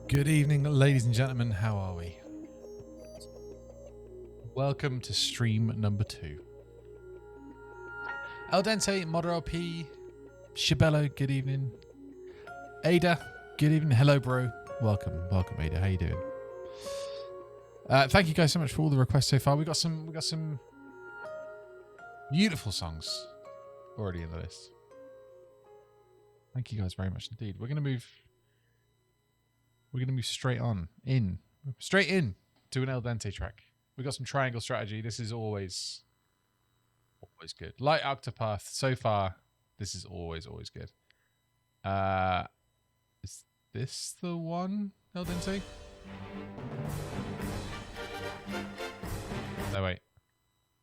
Good evening, ladies and gentlemen. How are we? Welcome to stream number 2. El Dente, Modern LP, Shibello, good evening. Ada, good evening. Hello, bro. Welcome, Ada. How you doing? Thank you guys so much for all the requests so far. We got some beautiful songs already in the list. Thank you guys very much indeed. We're gonna move straight in to an El Dente track. We got some Triangle Strategy. This is always good. Light Octopath. So far, this is always good. Is this the one, El Dente? No, wait.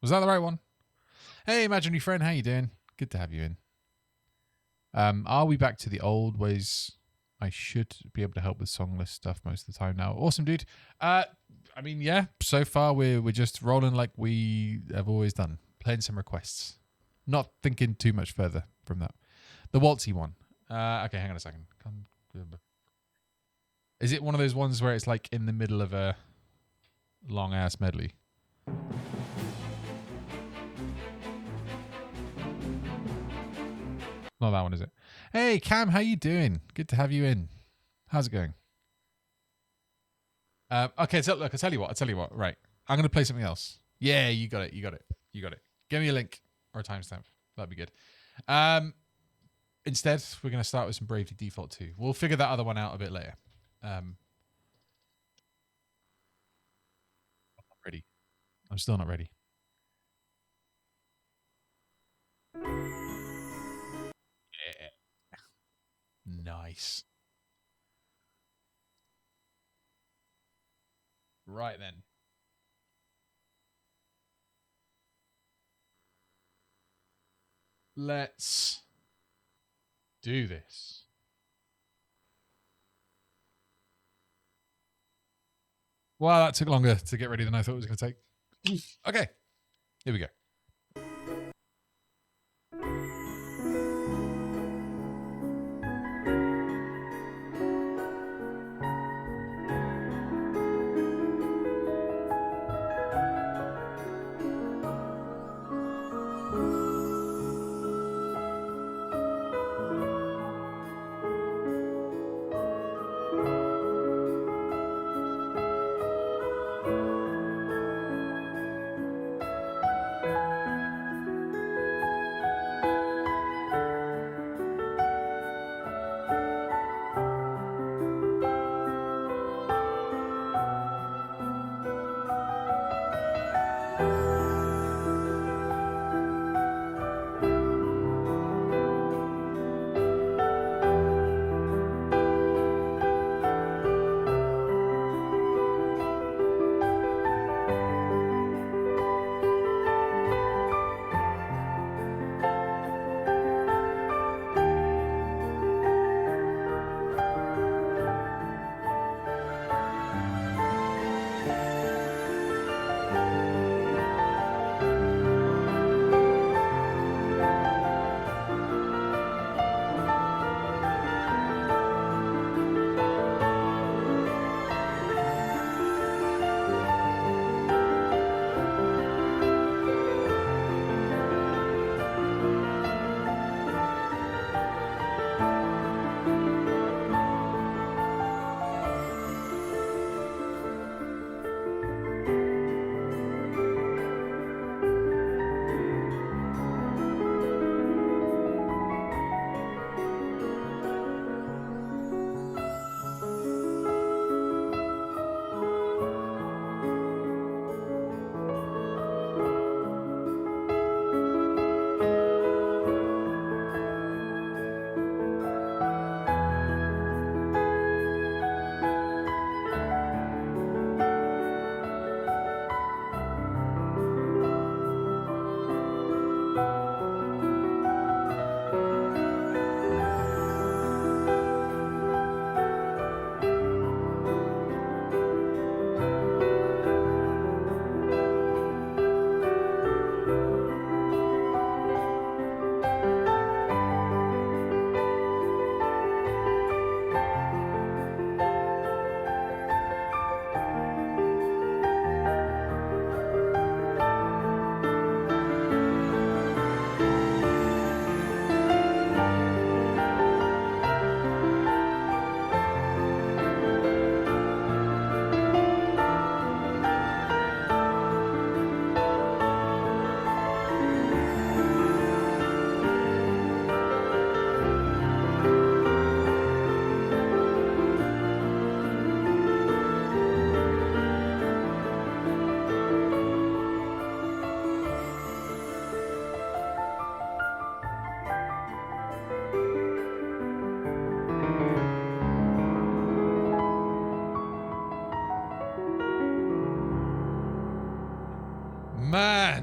Was that the right one? Hey, imaginary friend, how you doing? Good to have you in. Are we back to the old ways? I should be able to help with song list stuff most of the time now. Awesome, dude. I mean, yeah, so far we're just rolling like we have always done. Playing some requests. Not thinking too much further from that. The waltzy one. Okay, hang on a second. Is it one of those ones where it's like in the middle of a long-ass medley? Not that one, is it? Hey, Cam, how you doing? Good to have you in. How's it going? Okay, so look, I'll tell you what. Right. I'm going to play something else. Yeah, you got it. Give me a link or a timestamp. That'd be good. Instead, we're going to start with some Bravely Default 2. We'll figure that other one out a bit later. I'm not ready. I'm still not ready. Yeah. Nice. Right then. Let's do this. Well, that took longer to get ready than I thought it was going to take. Okay, here we go.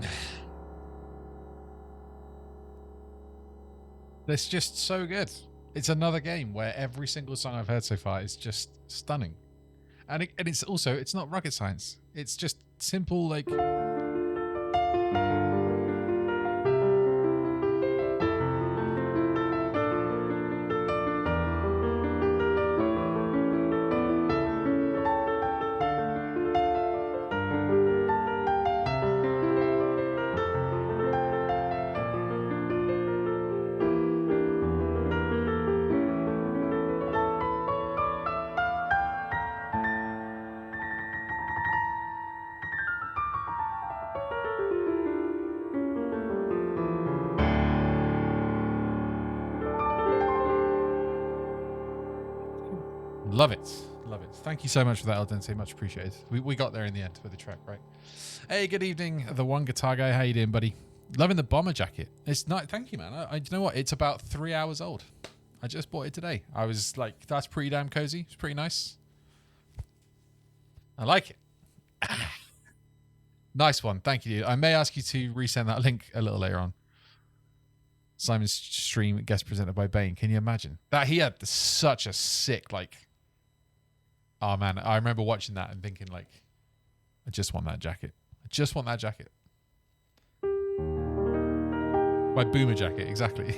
man. It's just so good. It's another game where every single song I've heard so far is just stunning. And it's also, it's not rocket science. It's just simple, like... Love it. Love it. Thank you so much for that, El Dente. Much appreciated. We got there in the end with the track, right? Hey, good evening, the one guitar guy. How you doing, buddy? Loving the bomber jacket. It's not. Thank you, man. You know what? It's about 3 hours old. I just bought it today. I was like, that's pretty damn cozy. It's pretty nice. I like it. Nice one. Thank you, dude. I may ask you to resend that link a little later on. Simon's stream guest presented by Bane. Can you imagine that? He had such a sick, like... Oh, man. I remember watching that and thinking, like, I just want that jacket. I just want that jacket. My boomer jacket, exactly.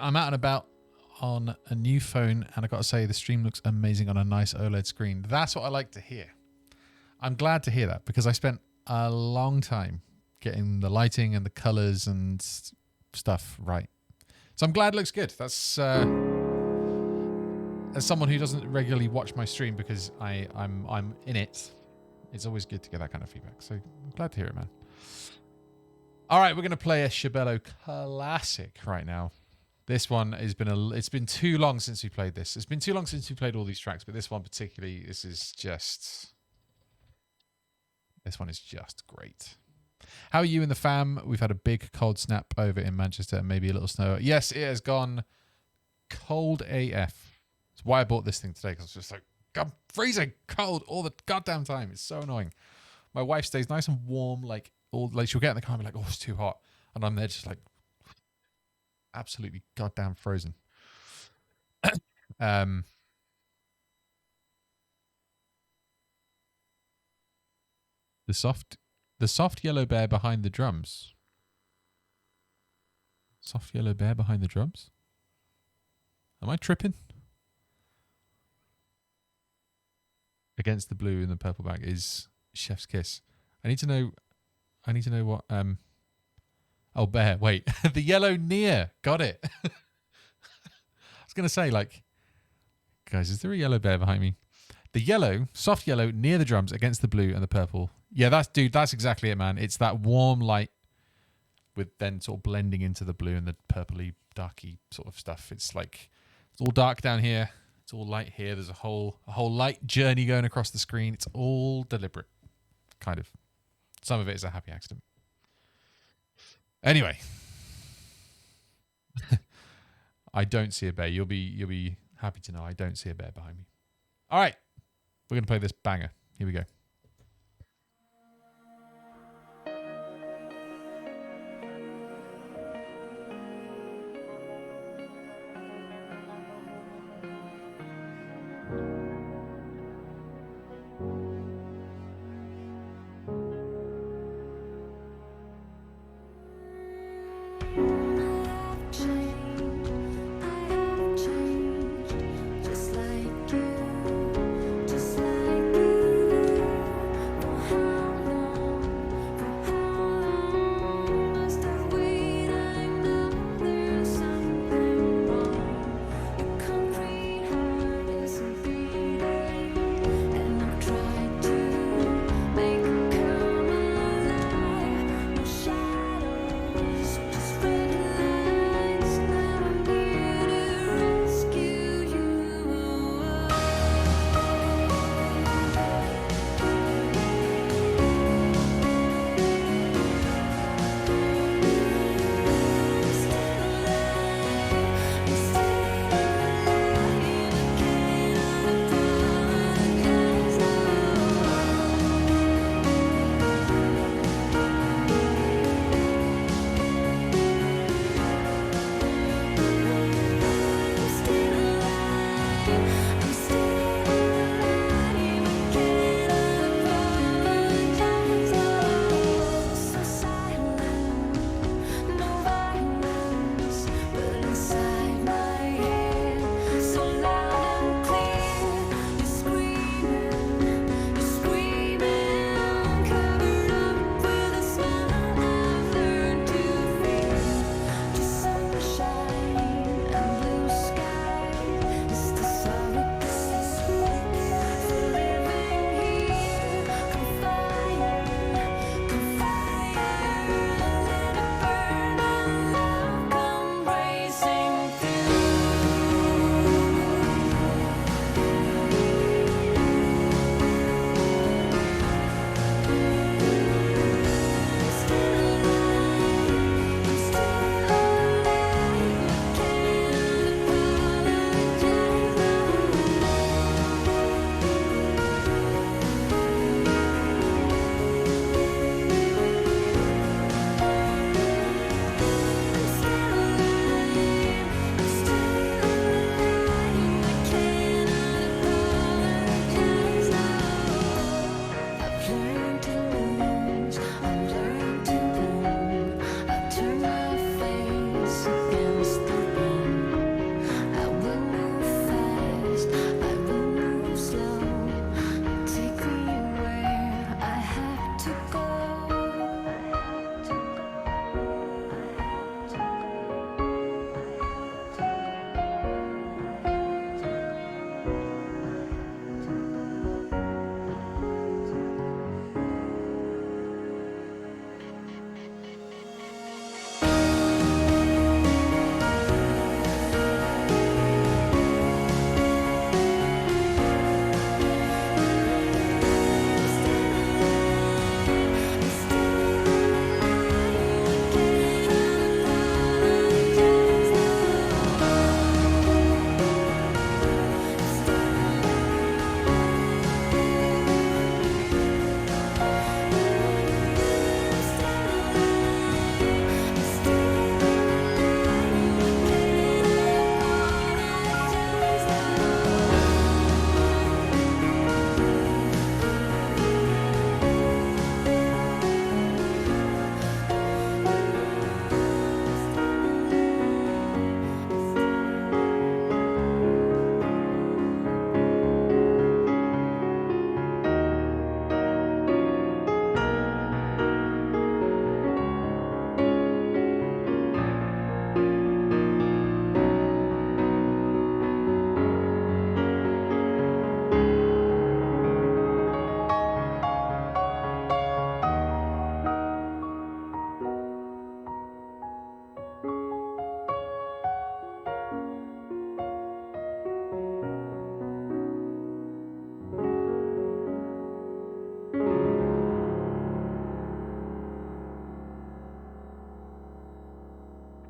I'm out and about on a new phone, and I got to say, the stream looks amazing on a nice OLED screen. That's what I like to hear. I'm glad to hear that because I spent a long time getting the lighting and the colors and stuff right. So I'm glad it looks good. That's as someone who doesn't regularly watch my stream because I'm in it. It's always good to get that kind of feedback. So I'm glad to hear it, man. All right, we're going to play a Shabello classic right now. This one has been it's been too long since we played this. It's been too long since we played all these tracks, but this one particularly, this one is just great. How are you and the fam? We've had a big cold snap over in Manchester and maybe a little snow. Yes, it has gone cold AF. That's why I bought this thing today, because it's just like, I'm freezing cold all the goddamn time. It's so annoying. My wife stays nice and warm, like she'll get in the car and be like, oh, it's too hot. And I'm there just like, absolutely goddamn frozen. The soft yellow bear behind the drums. Soft yellow bear behind the drums? Am I tripping? Against the blue and the purple back is Chef's Kiss. I need to know what oh, bear. Wait. The yellow near. Got it. I was going to say, like, guys, is there a yellow bear behind me? The yellow, soft yellow, near the drums against the blue and the purple. Yeah, that's exactly it, man. It's that warm light with then sort of blending into the blue and the purpley, darky sort of stuff. It's like, it's all dark down here. It's all light here. There's a whole light journey going across the screen. It's all deliberate, kind of. Some of it is a happy accident. Anyway, I don't see a bear. You'll be happy to know I don't see a bear behind me. All right, we're gonna play this banger. Here we go. Just like you.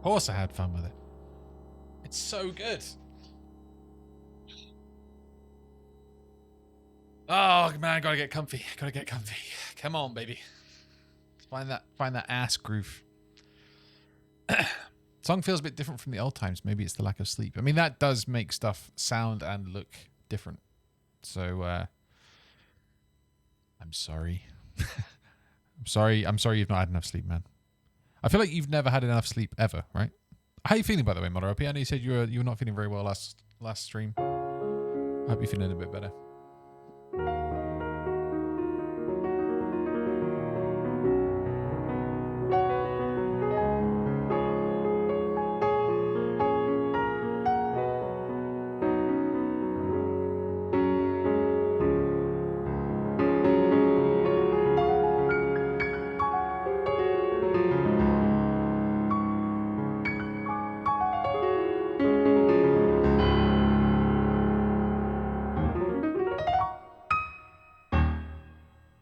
course I had fun with it. It's so good. Oh man, gotta get comfy. Gotta get comfy. Come on, baby. Find that ass groove. Song feels a bit different from the old times. Maybe it's the lack of sleep. I mean, that does make stuff sound and look different. So I'm sorry. I'm sorry you've not had enough sleep, man. I feel like you've never had enough sleep ever, right? How are you feeling, by the way, Modoropi? I know you said you were not feeling very well last stream. I hope you're feeling a bit better.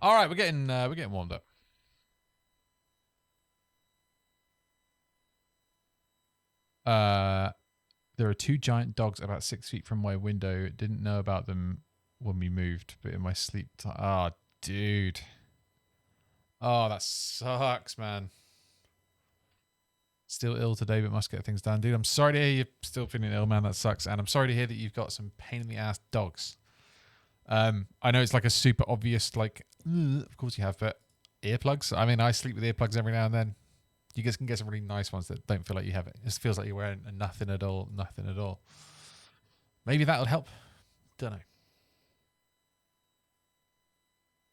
All right, we're getting warmed up. There are 2 giant dogs about 6 feet from my window. Didn't know about them when we moved, but in my sleep time. Oh, dude. Oh, that sucks, man. Still ill today, but must get things done, dude. I'm sorry to hear you're still feeling ill, man. That sucks, and I'm sorry to hear that you've got some pain in the ass dogs. I know it's like a super obvious, like, of course you have, but earplugs. I mean, I sleep with earplugs every now and then. You guys can get some really nice ones that don't feel like you have it. It just feels like you're wearing nothing at all. Maybe that'll help. Don't know.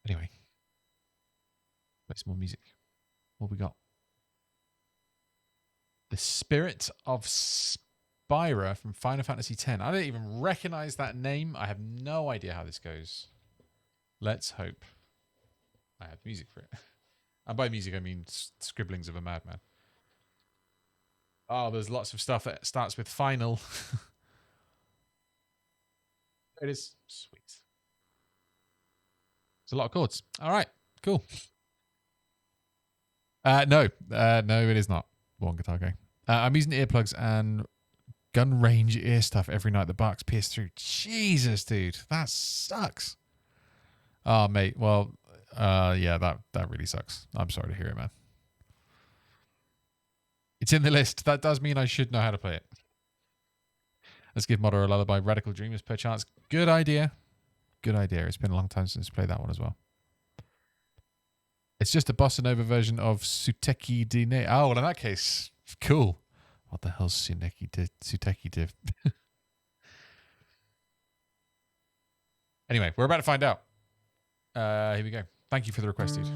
Anyway, play some more music. What we got? The Spirit of Spyro from Final Fantasy X. I don't even recognize that name. I have no idea how this goes. Let's hope I have music for it. And by music, I mean scribblings of a madman. Oh, there's lots of stuff that starts with final. There it is. Sweet. It's a lot of chords. All right, cool. No, it is not. One guitar going. I'm using earplugs and gun range ear stuff every night. The barks pierce through. Jesus, dude, that sucks. Oh, mate. Well, yeah, that really sucks. I'm sorry to hear it, man. It's in the list. That does mean I should know how to play it. Let's give Modder a lullaby. Radical Dreamers, perchance. Good idea. Good idea. It's been a long time since I played that one as well. It's just a bossa nova version of Suteki Dine. Oh, well, in that case, cool. What the hell's Suteki Div? Anyway, we're about to find out. Here we go. Thank you for the request, dude.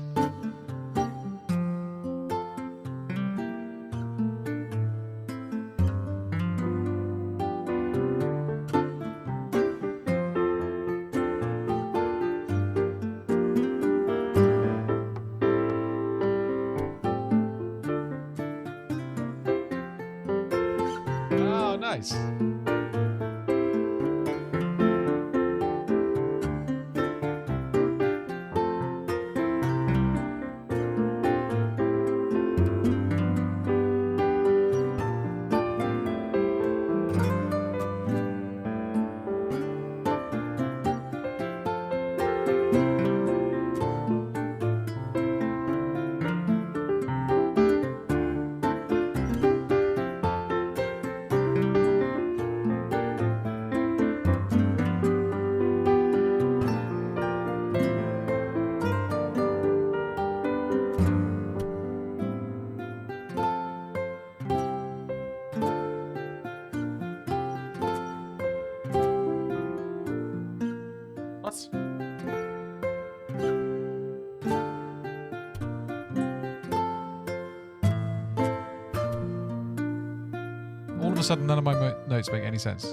Oh, nice. What? All of a sudden, none of my notes make any sense.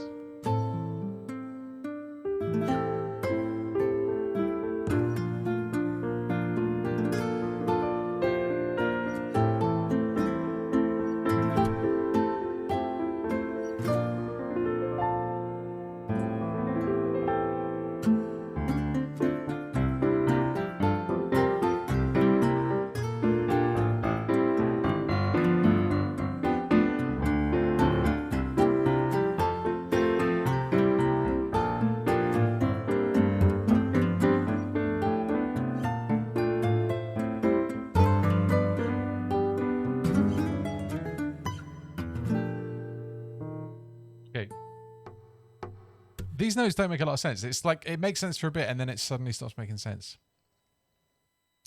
These notes don't make a lot of sense. It's like it makes sense for a bit and then it suddenly stops making sense.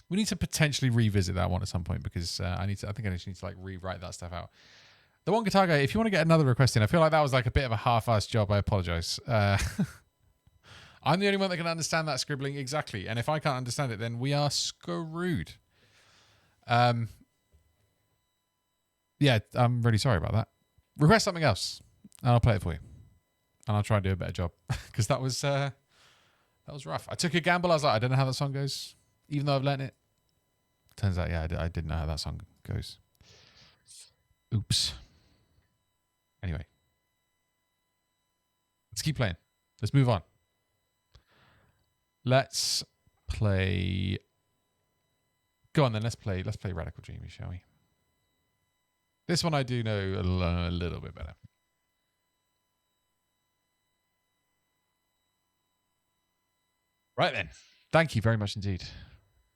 We need to potentially revisit that one at some point because I think I just need to like rewrite that stuff out. The one guitar guy, if you want to get another request in, I feel like that was like a bit of a half-assed job. I apologize. I'm the only one that can understand that scribbling exactly. And if I can't understand it, then we are screwed. Yeah, I'm really sorry about that. Request something else and I'll play it for you. And I'll try and do a better job because that was rough. I took a gamble. I was like, I don't know how that song goes, even though I've learned it. Turns out, yeah, I didn't know how that song goes. Oops. Anyway, let's keep playing. Let's move on. Let's play. Go on then. Let's play Radical Dreamers, shall we? This one I do know a little bit better. Right then. Thank you very much indeed,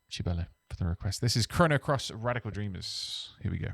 Chibella, for the request. This is Chrono Cross Radical Dreamers. Here we go.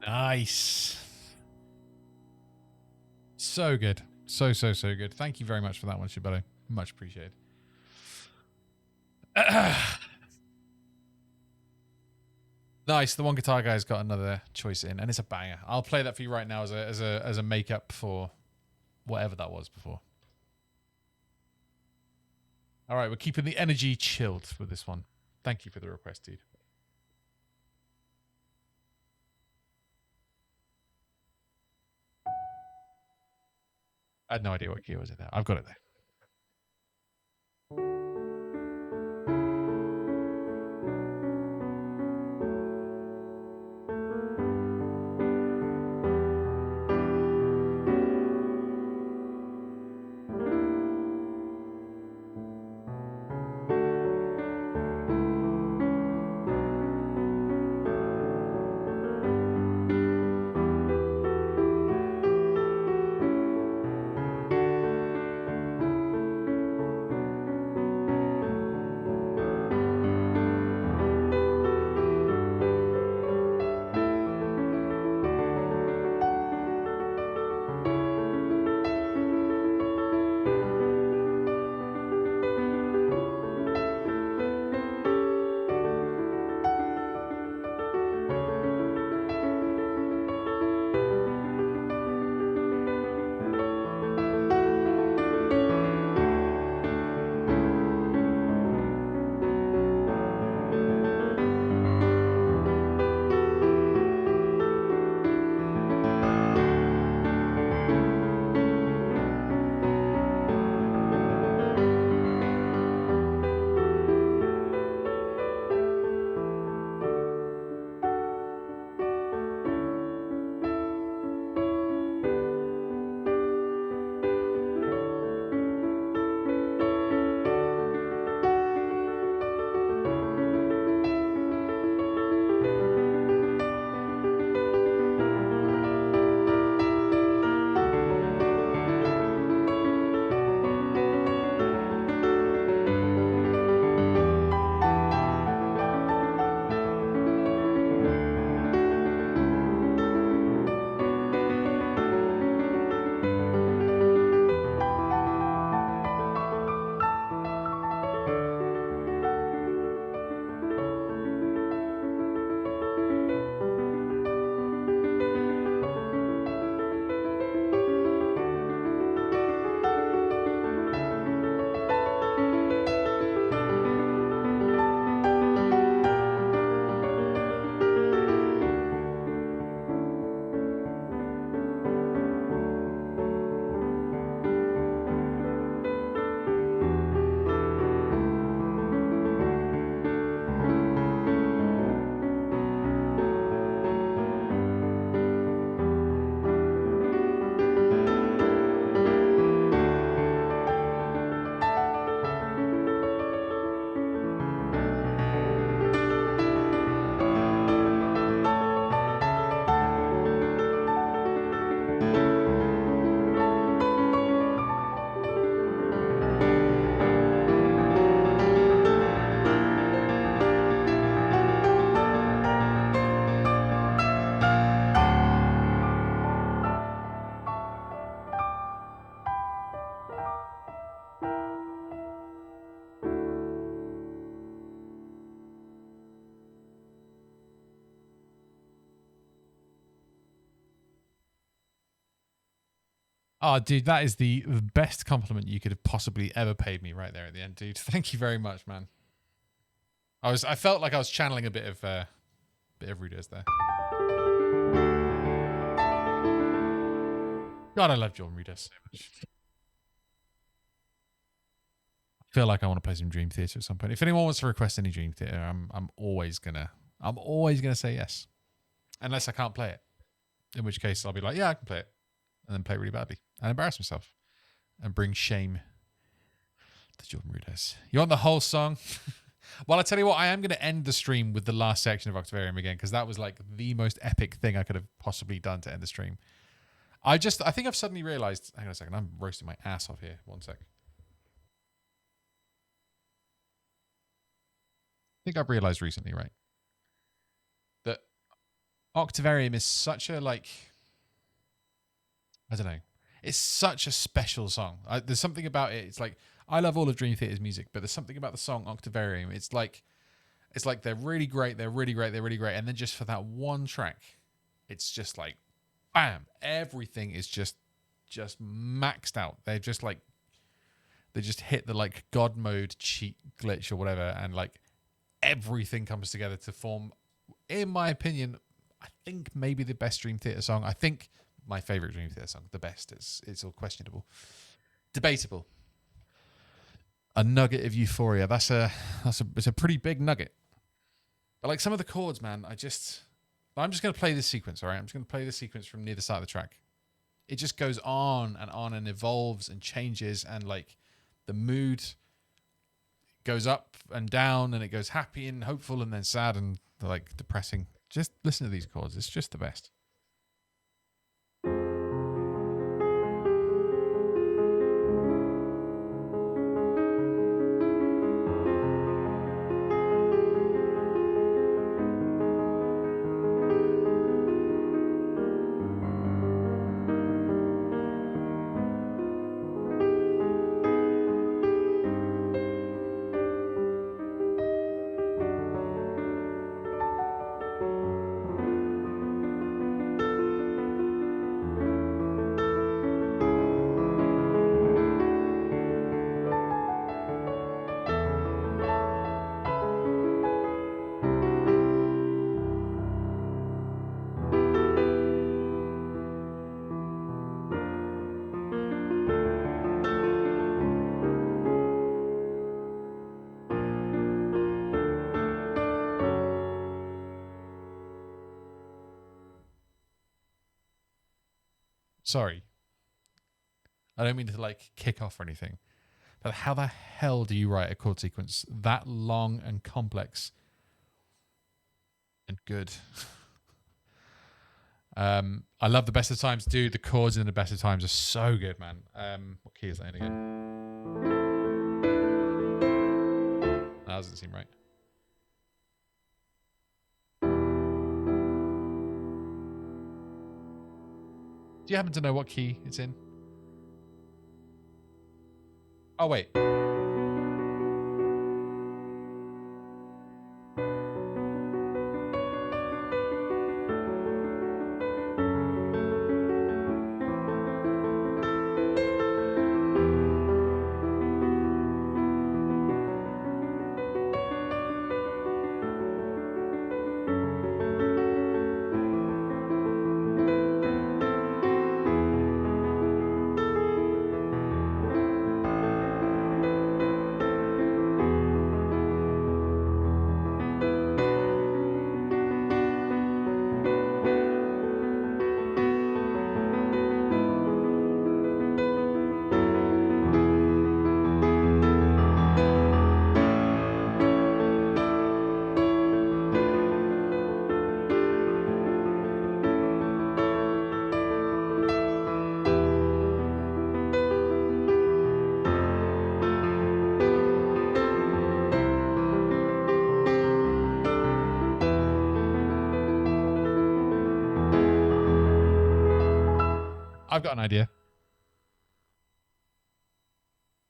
Nice. So good. So good. Thank you very much for that one, Shibello. Much appreciated. Nice. The One Guitar Guy's got another choice in, and it's a banger. I'll play that for you right now as a makeup for whatever that was before. All right, we're keeping the energy chilled with this one. Thank you for the request, dude. I had no idea what key was it there. I've got it there. Oh, dude, that is the best compliment you could have possibly ever paid me right there at the end, dude. Thank you very much, man. I felt like I was channeling a bit of Rudez there. God, I love John Rudez so much. I feel like I want to play some Dream Theater at some point. If anyone wants to request any Dream Theater, I'm always gonna say yes, unless I can't play it. In which case, I'll be like, yeah, I can play it, and then play it really badly and embarrass myself and bring shame to Jordan Rudez. You want the whole song? Well, I tell you what, I am going to end the stream with the last section of Octavarium again, because that was like the most epic thing I could have possibly done to end the stream. I think I've suddenly realized, hang on a second, I'm roasting my ass off here. One sec. I think I've realized recently, right, that Octavarium is such a like, I don't know. It's such a special song. There's something about it. It's like I love all of Dream Theater's music, but there's something about the song Octavarium. It's like they're really great, they're really great, they're really great, and then just for that one track, it's just like, bam! Everything is just maxed out. They just hit the like God mode cheat glitch or whatever, and like everything comes together to form, in my opinion, I think maybe the best Dream Theater song. I think my favorite Dream Theater song, the best. It's all questionable, debatable. A nugget of euphoria. It's a pretty big nugget. But like some of the chords, man, I'm just gonna play this sequence. All right, I'm just gonna play this sequence from near the start of the track. It just goes on and evolves and changes, and like the mood goes up and down, and it goes happy and hopeful, and then sad and like depressing. Just listen to these chords. It's just the best. Sorry, I don't mean to like kick off or anything, but how the hell do you write a chord sequence that long and complex and good? I love the Best of Times, dude. The chords in the Best of Times are so good, man. What key is that in again? That doesn't seem right. Do you happen to know what key it's in? Oh, wait. I've got an idea.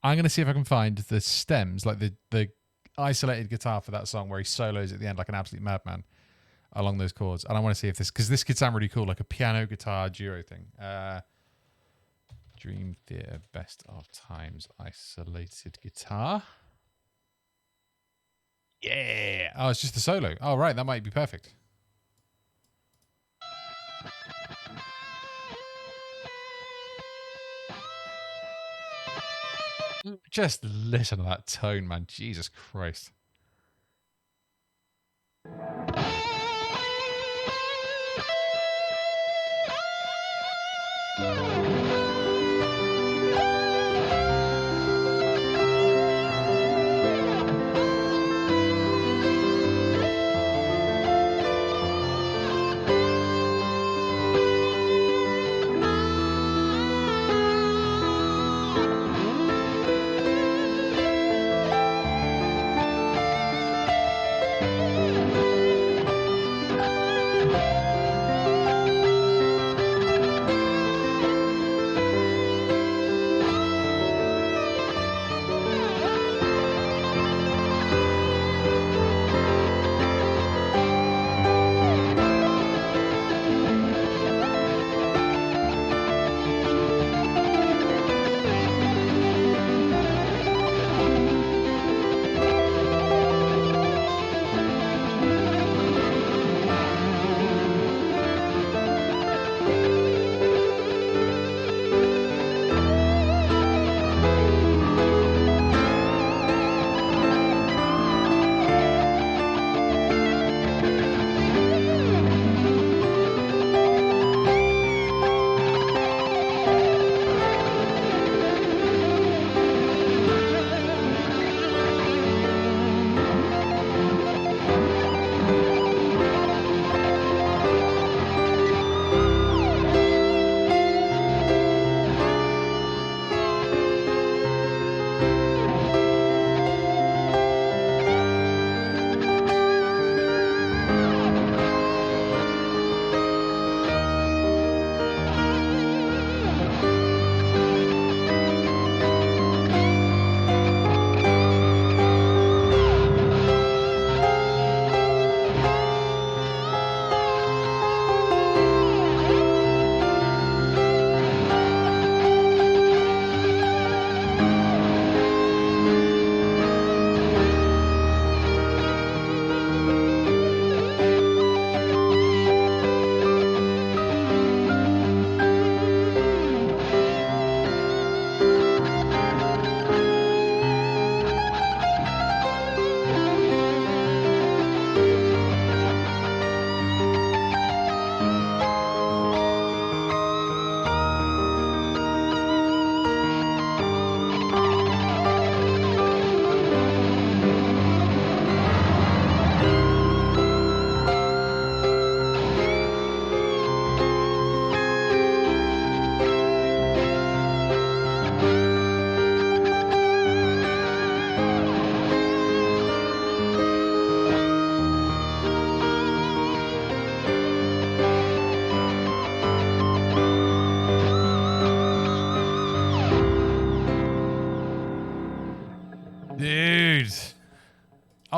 I'm going to see if I can find the stems, like the isolated guitar for that song where he solos at the end like an absolute madman along those chords. And I want to see if because this could sound really cool, like a piano guitar duo thing. Dream Theater Best of Times isolated guitar. Yeah. Oh, it's just the solo. Oh, right. That might be perfect. Just listen to that tone, man. Jesus Christ.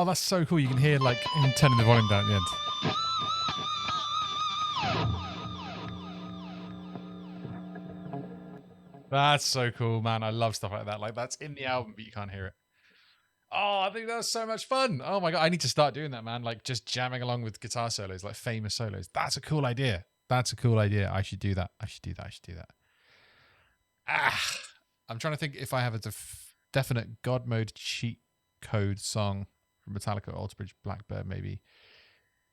Oh, that's so cool. You can hear like him turning the volume down at the end. That's so cool, man. I love stuff like that. Like that's in the album, but you can't hear it. Oh, I think that was so much fun. Oh my god, I need to start doing that, man. Like just jamming along with guitar solos, like famous solos. That's a cool idea. That's a cool idea. I should do that. I should do that. I should do that. Ah, I'm trying to think if I have a definite God Mode cheat code song from Metallica, Alter Bridge, Blackbird, maybe.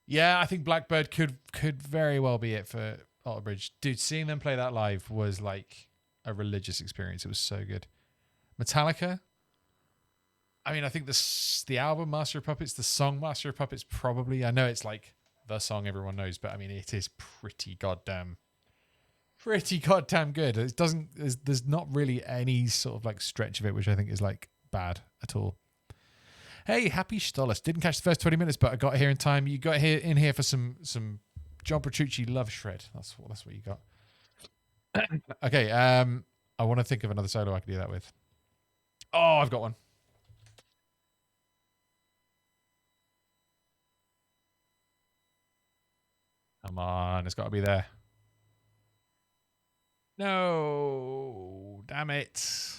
Yeah, I think Blackbird could very well be it for Alter Bridge. Dude, seeing them play that live was like a religious experience. It was so good. Metallica. I mean, I think the album Master of Puppets, the song Master of Puppets, probably. I know it's like the song everyone knows, but I mean, it is pretty goddamn good. It doesn't. There's not really any sort of like stretch of it, which I think is like bad at all. Hey, happy Stolas. Didn't catch the first 20 minutes, but I got here in time. You got in here for some John Petrucci love shred. That's what you got. Okay. I want to think of another solo I can do that with. Oh, I've got one. Come on, it's got to be there. No, damn it.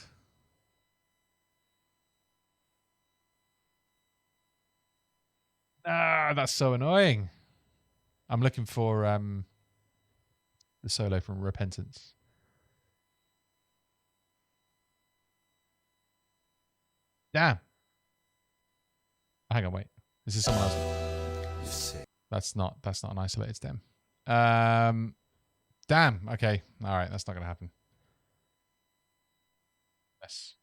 Ah, that's so annoying. I'm looking for the solo from Repentance. Damn. Hang on, wait. This is someone else. That's not an isolated stem. Damn. Okay. All right. That's not going to happen. Yes.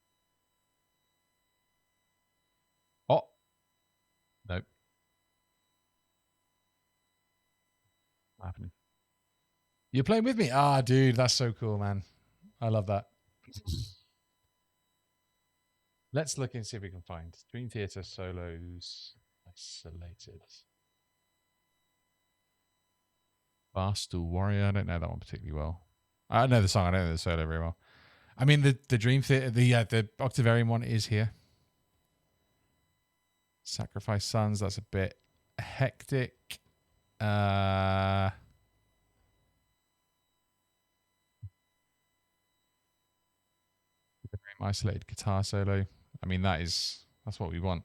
Oh. Nope. Not happening. You're playing with me? Ah, dude, that's so cool, man. I love that. Let's look and see if we can find Dream Theater solos isolated. Barstool Warrior. I don't know that one particularly well. I know the song. I don't know the solo very well. I mean, the Dream Theater, the Octavarium one is here. Sacrifice Sons. That's a bit hectic. Isolated guitar solo. I mean, that's what we want.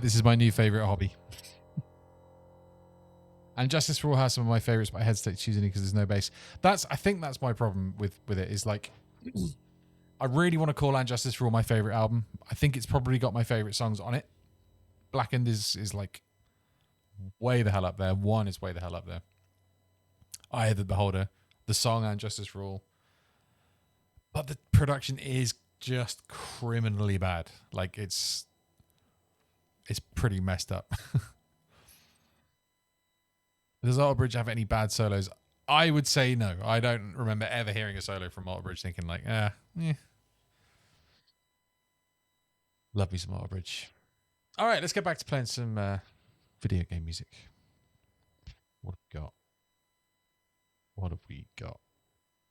This is my new favorite hobby. And Justice for All has some of my favorites, but I hesitate choosing it because there's no bass. I think that's my problem with it. Is like, I really want to call And Justice for All my favorite album. I think it's probably got my favorite songs on it. Blackened is like way the hell up there. One is way the hell up there. Eye of the Beholder, the song And Justice for All. But the production is just criminally bad. Like it's pretty messed up. Does Alter Bridge have any bad solos? I would say no. I don't remember ever hearing a solo from Alter Bridge thinking like, Love me some Alter Bridge. All right, let's get back to playing some video game music. What have we got? What have we got?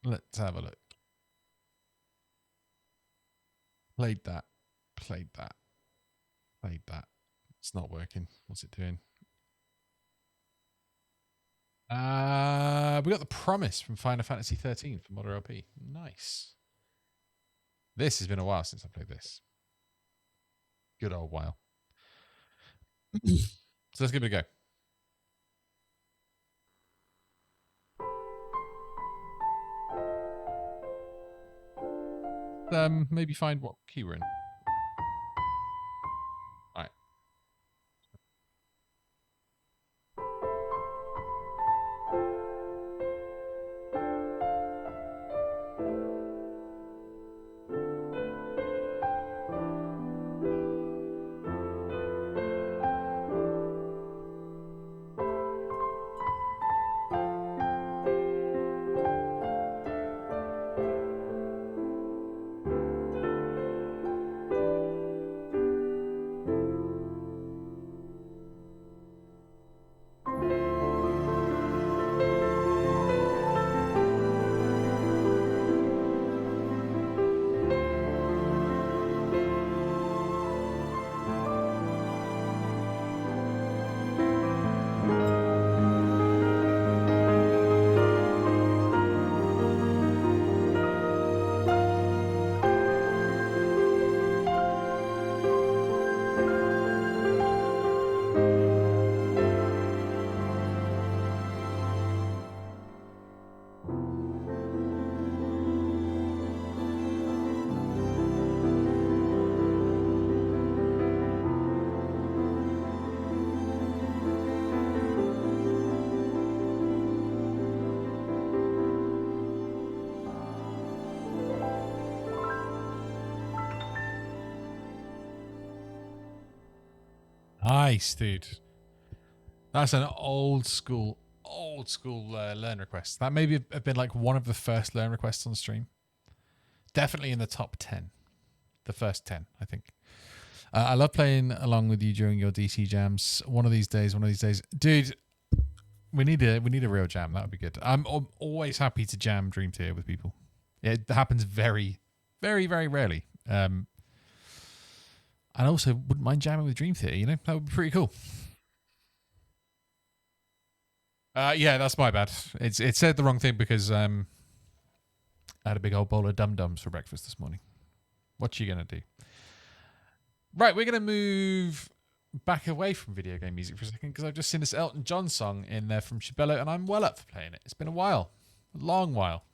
Let's have a look. Played that. Played that. Played that. It's not working. What's it doing? We got The Promise from Final Fantasy 13 for Modern LP. Nice. This has been a while since I played this. Good old while. So let's give it a go. Maybe find what key we're in. All right. Nice, dude. That's an old school learn request. That maybe have been like one of the first learn requests on stream. Definitely in the top 10. The first 10, I think. I love playing along with you during your DC jams. One of these days, dude. We need a real jam. That would be good. I'm always happy to jam Dream Tier with people. It happens very, very, very rarely. And also wouldn't mind jamming with Dream Theater, that would be pretty cool. Yeah, that's my bad. It said the wrong thing because I had a big old bowl of dum-dums for breakfast this morning. What you gonna do? Right, we're gonna move back away from video game music for a second because I've just seen this Elton John song in there from Shibello and I'm well up for playing it. It's been a while. A long while.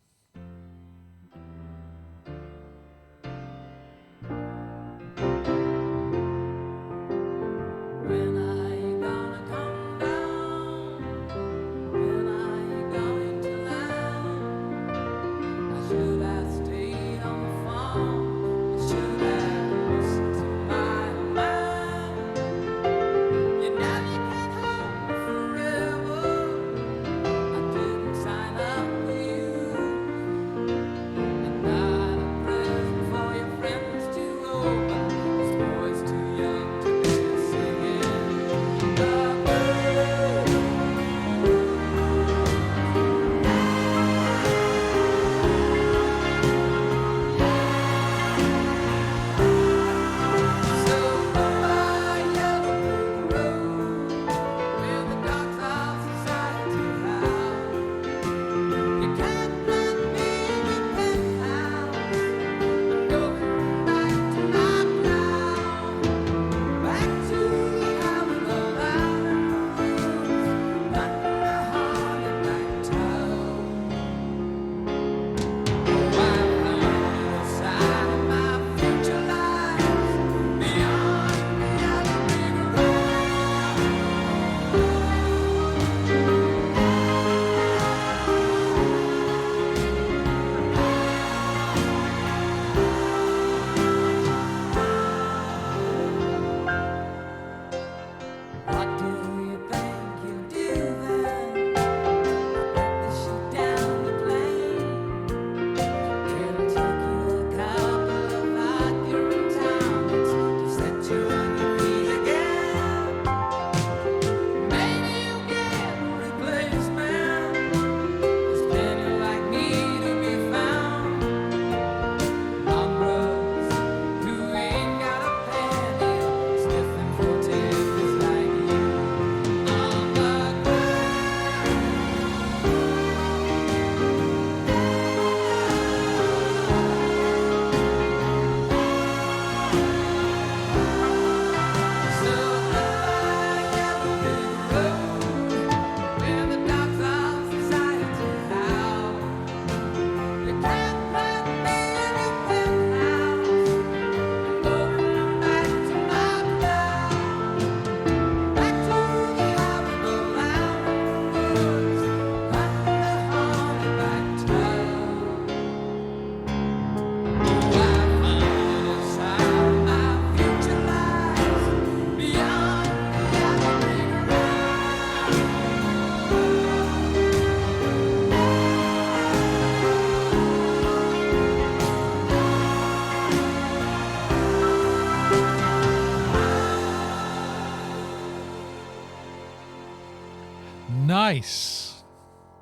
Nice.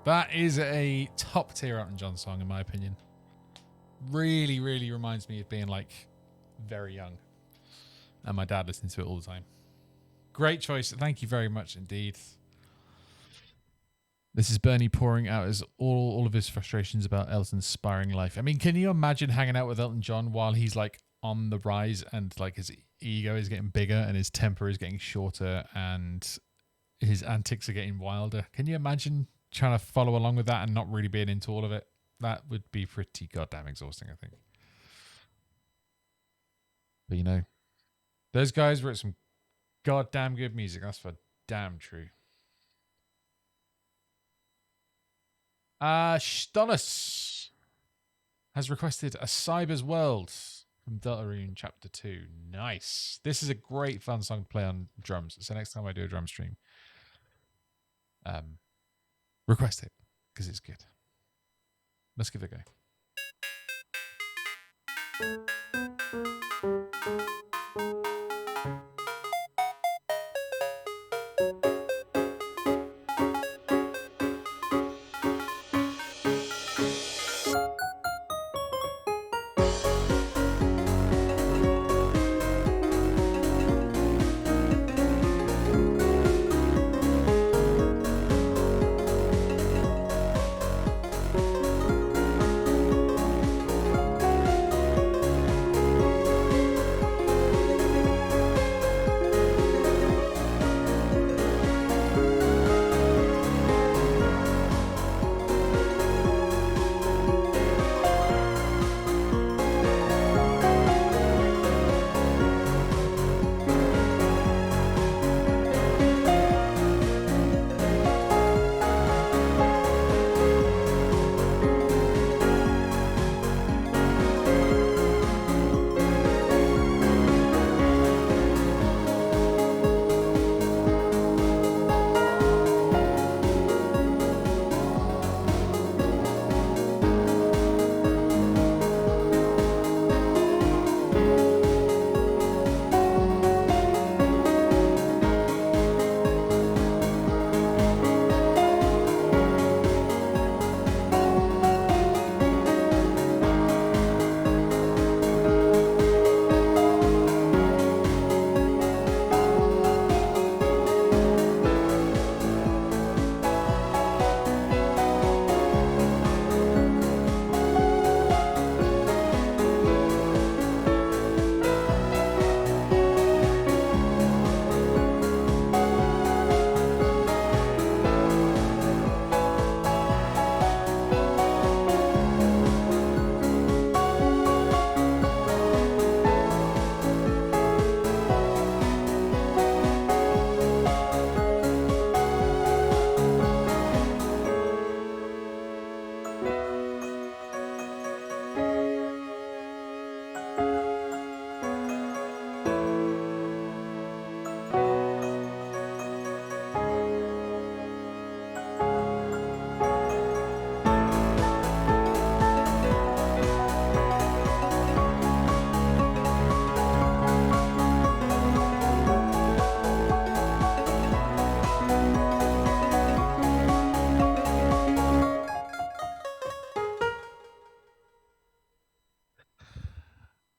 That is a top tier Elton John song, in my opinion. Really, really reminds me of being like very young. And my dad listened to it all the time. Great choice. Thank you very much indeed. This is Bernie pouring out all of his frustrations about Elton's aspiring life. I mean, can you imagine hanging out with Elton John while he's like on the rise and like his ego is getting bigger and his temper is getting shorter and his antics are getting wilder? Can you imagine trying to follow along with that and not really being into all of it? That would be pretty goddamn exhausting, I think. But you know, those guys wrote some goddamn good music. That's for damn true. Stolas has requested a Cyber's World from Deltarune Chapter 2. Nice. This is a great fun song to play on drums. So next time I do a drum stream, request it because it's good. Let's give it a go.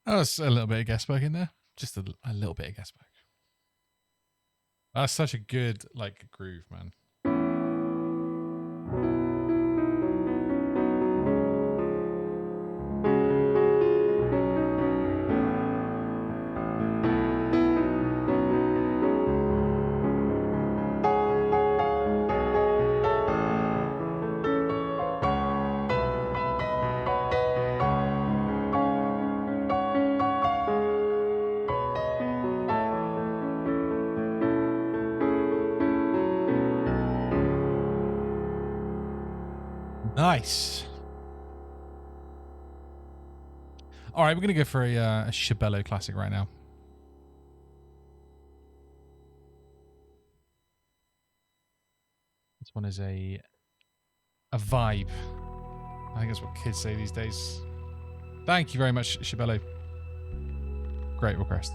Oh, it's a little bit of guest work in there. Just a little bit of guest work. That's such a good like groove, man. Nice. All right, we're going to go for a Shibello classic right now. This one is a vibe. I think that's what kids say these days. Thank you very much, Shibello. Great request.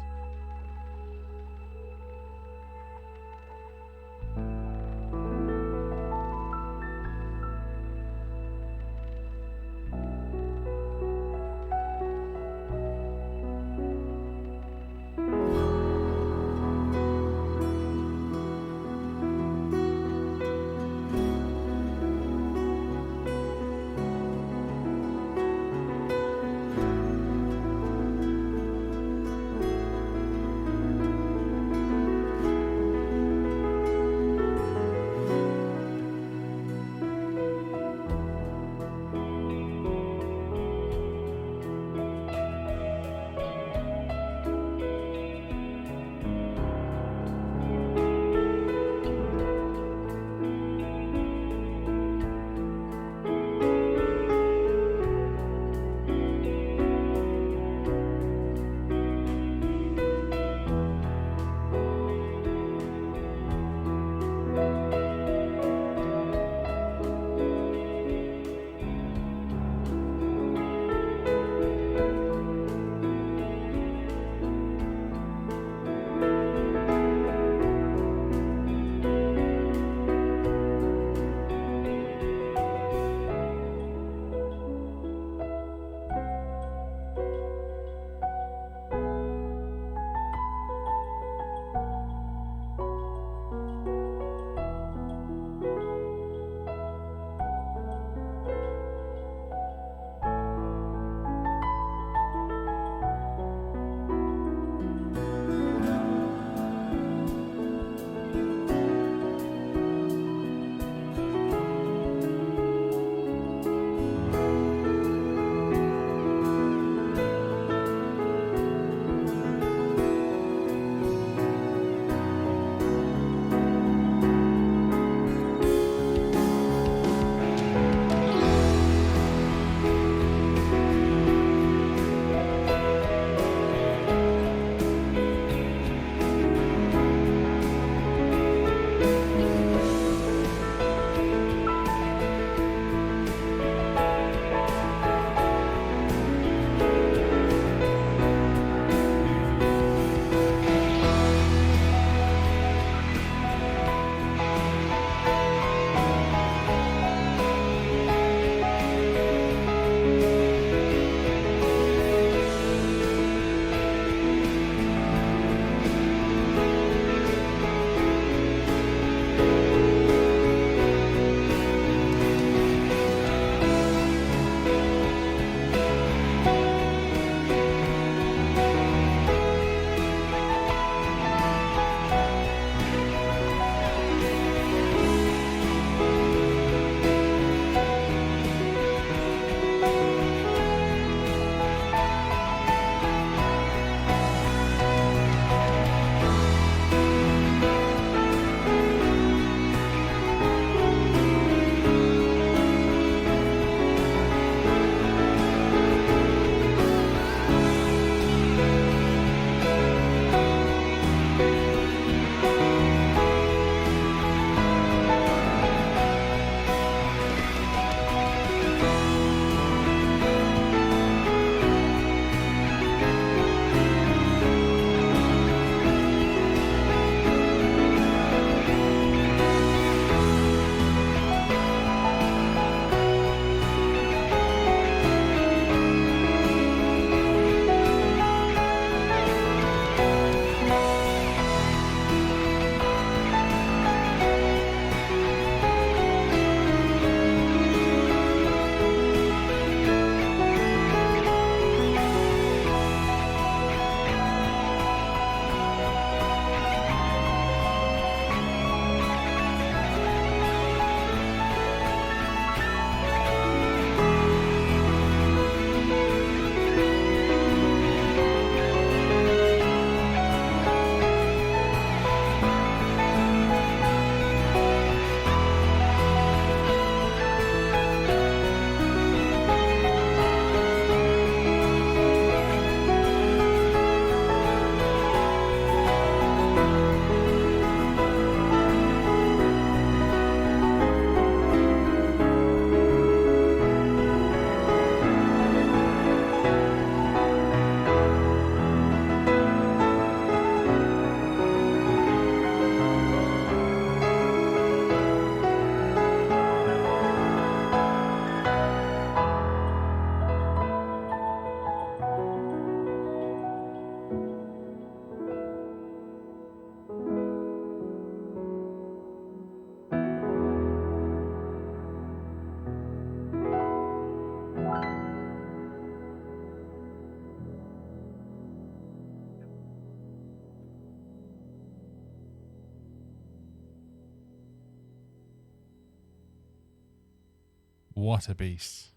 What a beast.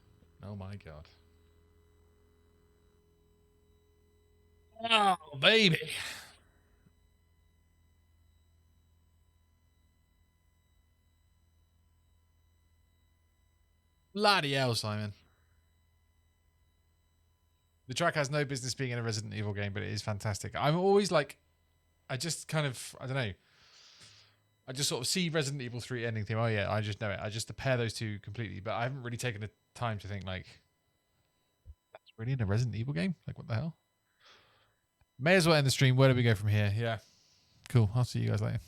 Oh my god. Oh, baby. Bloody hell, Simon. The track has no business being in a Resident Evil game, but it is fantastic. I'm always like, I just kind of, I don't know. I just sort of see Resident Evil 3 ending theme. Oh yeah, I just know it. I just pair those two completely, but I haven't really taken the time to think like, that's really in a Resident Evil game? Like what the hell? May as well end the stream. Where do we go from here? Yeah. Cool. I'll see you guys later.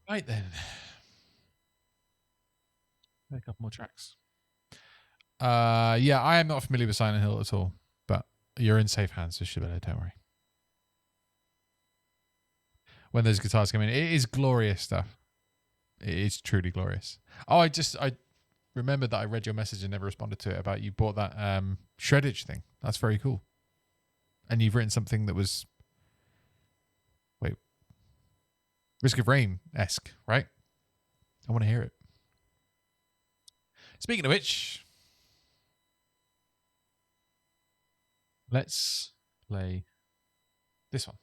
Right then. A couple more tracks. Yeah, I am not familiar with Silent Hill at all, but you're in safe hands, so Shibboleth, don't worry. When those guitars come in, it is glorious stuff. It is truly glorious. Oh, I remembered that I read your message and never responded to it about you bought that shreddage thing. That's very cool. And you've written something that was Risk of Rain-esque, right? I want to hear it. Speaking of which, let's play this one.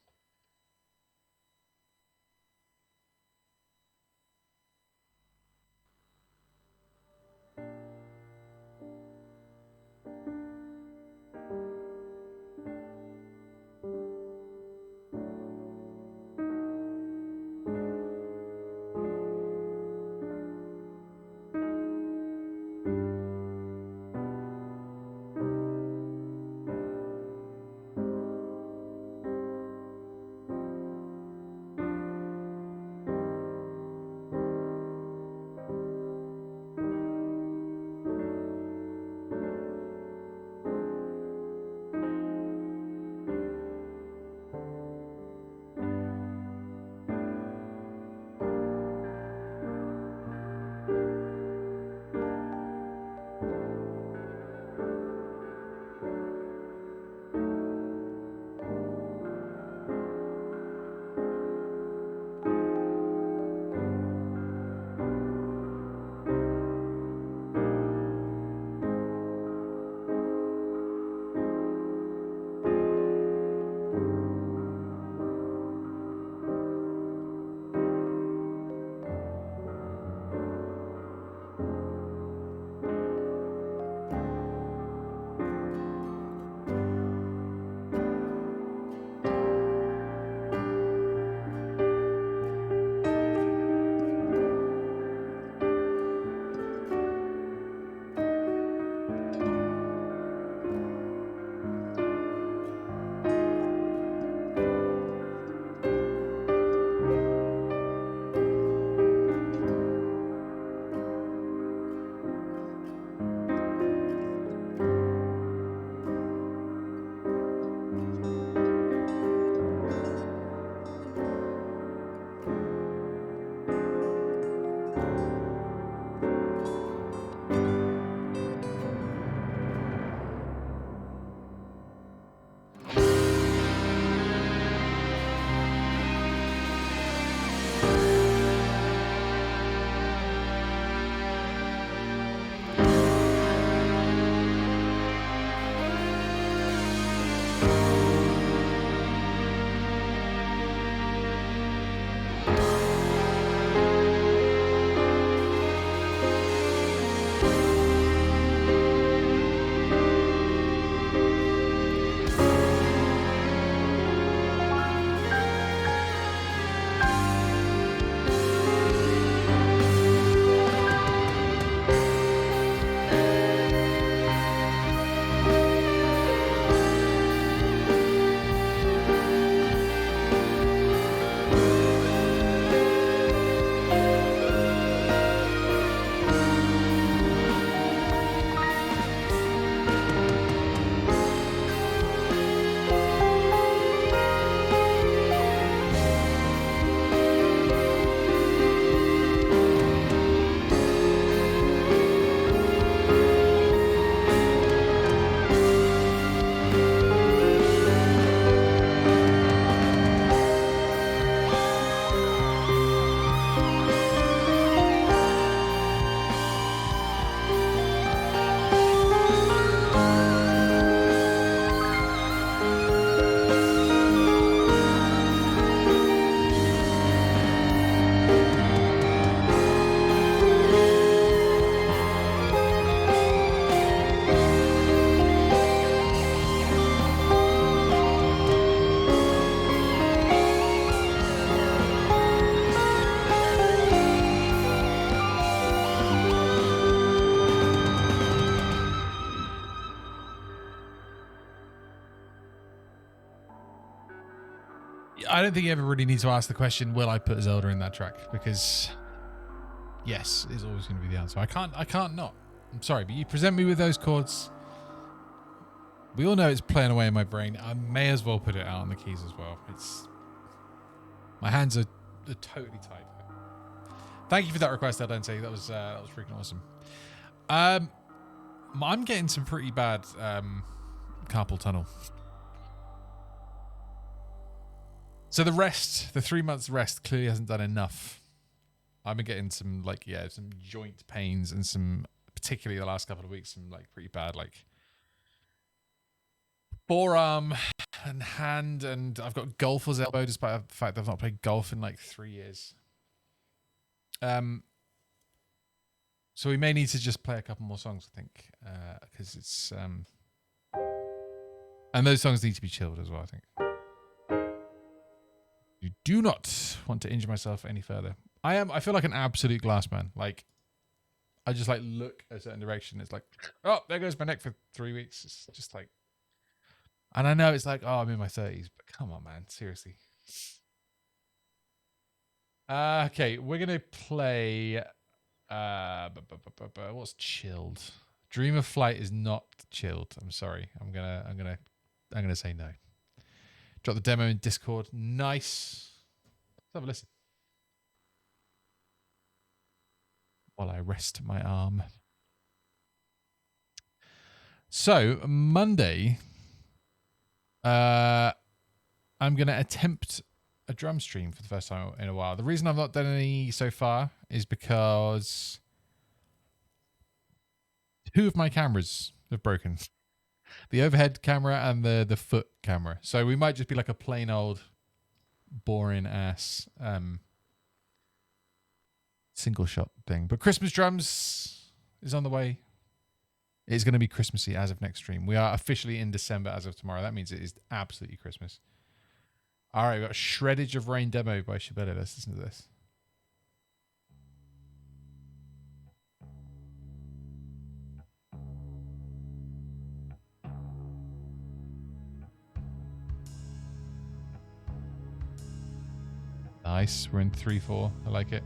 I don't think you ever really need to ask the question, will I put Zelda in that track? Because yes is always going to be the answer. I can't not. I'm sorry, but you present me with those chords. We all know it's playing away in my brain. I may as well put it out on the keys as well. My hands are totally tied. Thank you for that request, Aldente. That was freaking awesome. I'm getting some pretty bad carpal tunnel. So the 3 months rest clearly hasn't done enough. I've been getting some some joint pains and some, particularly the last couple of weeks, some pretty bad forearm and hand, and I've got golfer's elbow despite the fact that I've not played golf in 3 years. So we may need to just play a couple more songs, I think, because it's and those songs need to be chilled as well, I think. You do not want to injure myself any further. I feel like an absolute glass man. I just look a certain direction. It's oh, there goes my neck for 3 weeks. It's just and I know it's oh, I'm in my 30s, but come on, man, seriously. Okay, we're gonna play. What's chilled? Dream of Flight is not chilled. I'm sorry. I'm gonna say no. Drop the demo in Discord. Nice. Let's have a listen while I rest my arm. So Monday, I'm gonna attempt a drum stream for the first time in a while. The reason I've not done any so far is because 2 of my cameras have broken. The overhead camera and the foot camera. So we might just be a plain old boring ass single shot thing. But Christmas drums is on the way. It's going to be Christmassy as of next stream. We are officially in December as of tomorrow. That means it is absolutely Christmas. All right, we've got a Shreddage of Rain demo by Shibeli. Let's listen to this. Nice. We're in 3/4. I like it.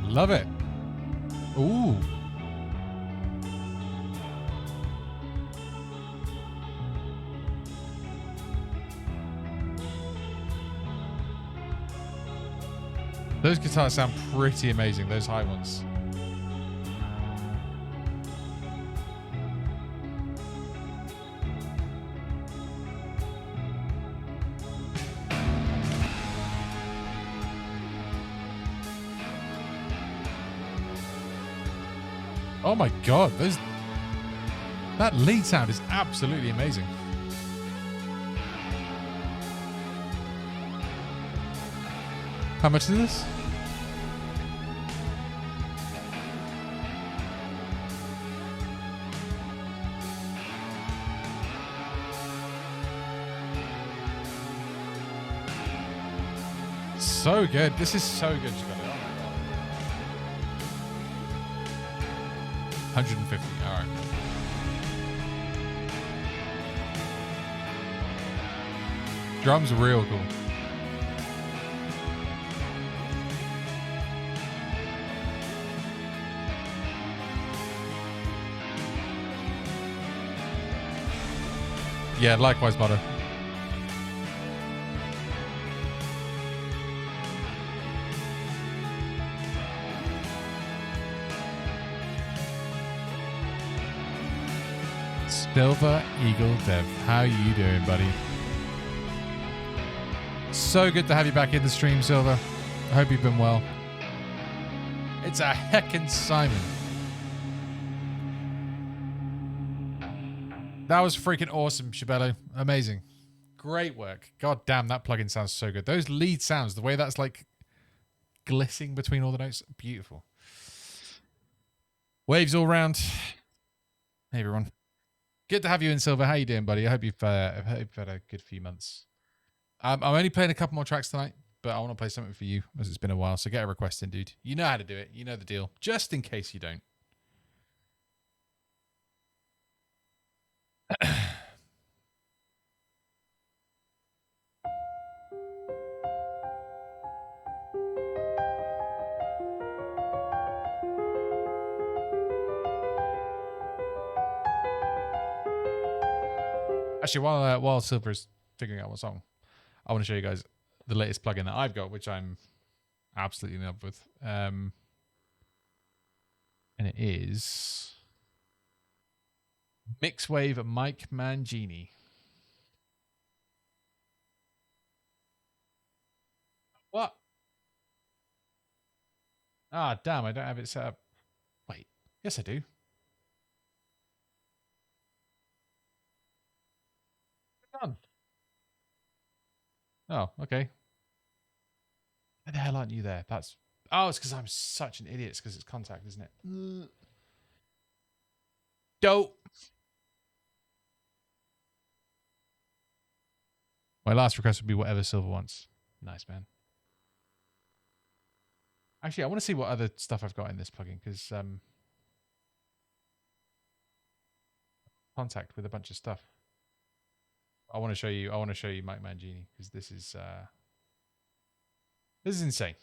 Love it. Ooh. Those guitars sound pretty amazing, those high ones. Oh my god, that lead sound is absolutely amazing. How much is this? So good. This is so good, Shibeli. 150. All right. Drums are real cool. Yeah, likewise, Butter. Silver Eagle Dev, how you doing, buddy? So good to have you back in the stream, Silver. I hope you've been well. It's a heckin' Simon. That was freaking awesome, Shibeli. Amazing. Great work. God damn, that plugin sounds so good. Those lead sounds, the way that's glissing between all the notes. Beautiful. Waves all round. Hey, everyone. Good to have you in, Silver. How you doing, buddy? I hope you've had a good few months. I'm only playing a couple more tracks tonight, but I want to play something for you as it's been a while. So get a request in, dude. You know how to do it. You know the deal. Just in case you don't. Actually, while Silver's figuring out what song, I want to show you guys the latest plugin that I've got, which I'm absolutely in love with. And it is Mixwave Mike Mangini. What? Ah, damn, I don't have it set up. Wait, yes I do. Done. Oh, okay. Why the hell aren't you there? It's because I'm such an idiot. It's because it's Contact, isn't it? Dope. My last request would be whatever Silver wants. Nice, man. Actually, I want to see what other stuff I've got in this plugin, because Contact with a bunch of stuff. I want to show you Mike Mangini, because this is insane.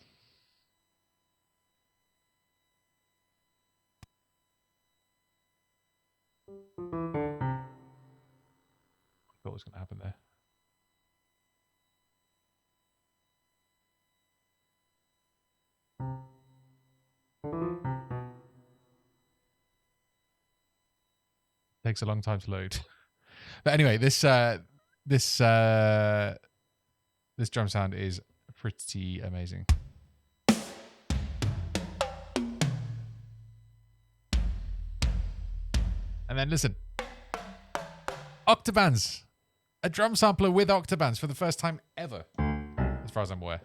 I thought was going to happen there. Takes a long time to load. But anyway, this drum sound is pretty amazing. And then listen. Octabands. A drum sampler with octabands for the first time ever. As far as I'm aware.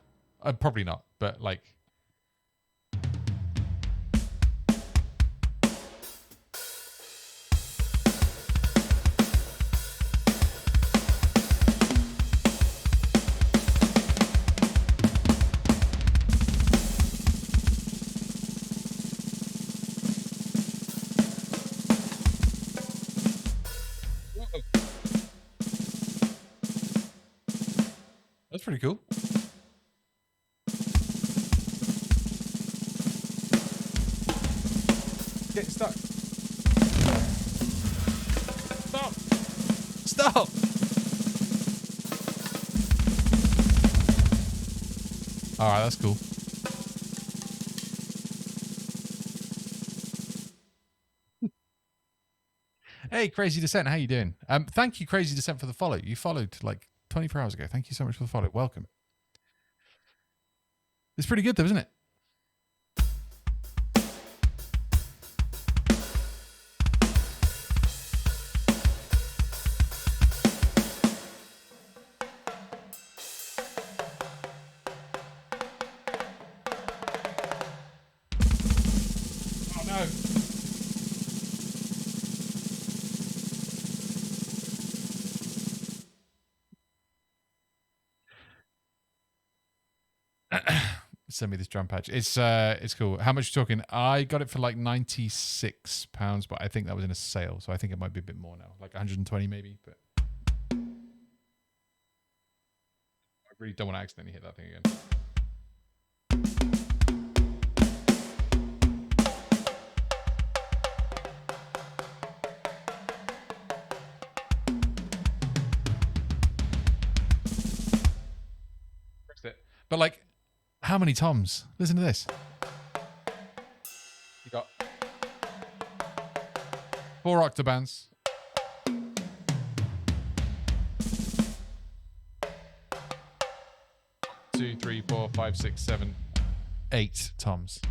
Probably not, but like... That's pretty cool. Getting stuck. Stop. Stop. All right, that's cool. Hey, Crazy Descent, how you doing? Thank you, Crazy Descent, for the follow. You followed like 24 hours ago. Thank you so much for the follow. Welcome. It's pretty good though, isn't it? Oh no. Send me this drum patch. It's cool. How much are you talking? I got it for like £96, but I think that was in a sale, so I think it might be a bit more now, like 120 maybe. But I really don't want to accidentally hit that thing again. Pressed it, but like. How many toms? Listen to this. You got 4 octabands. 2, 3, 4, 5, 6, 7, 8 toms.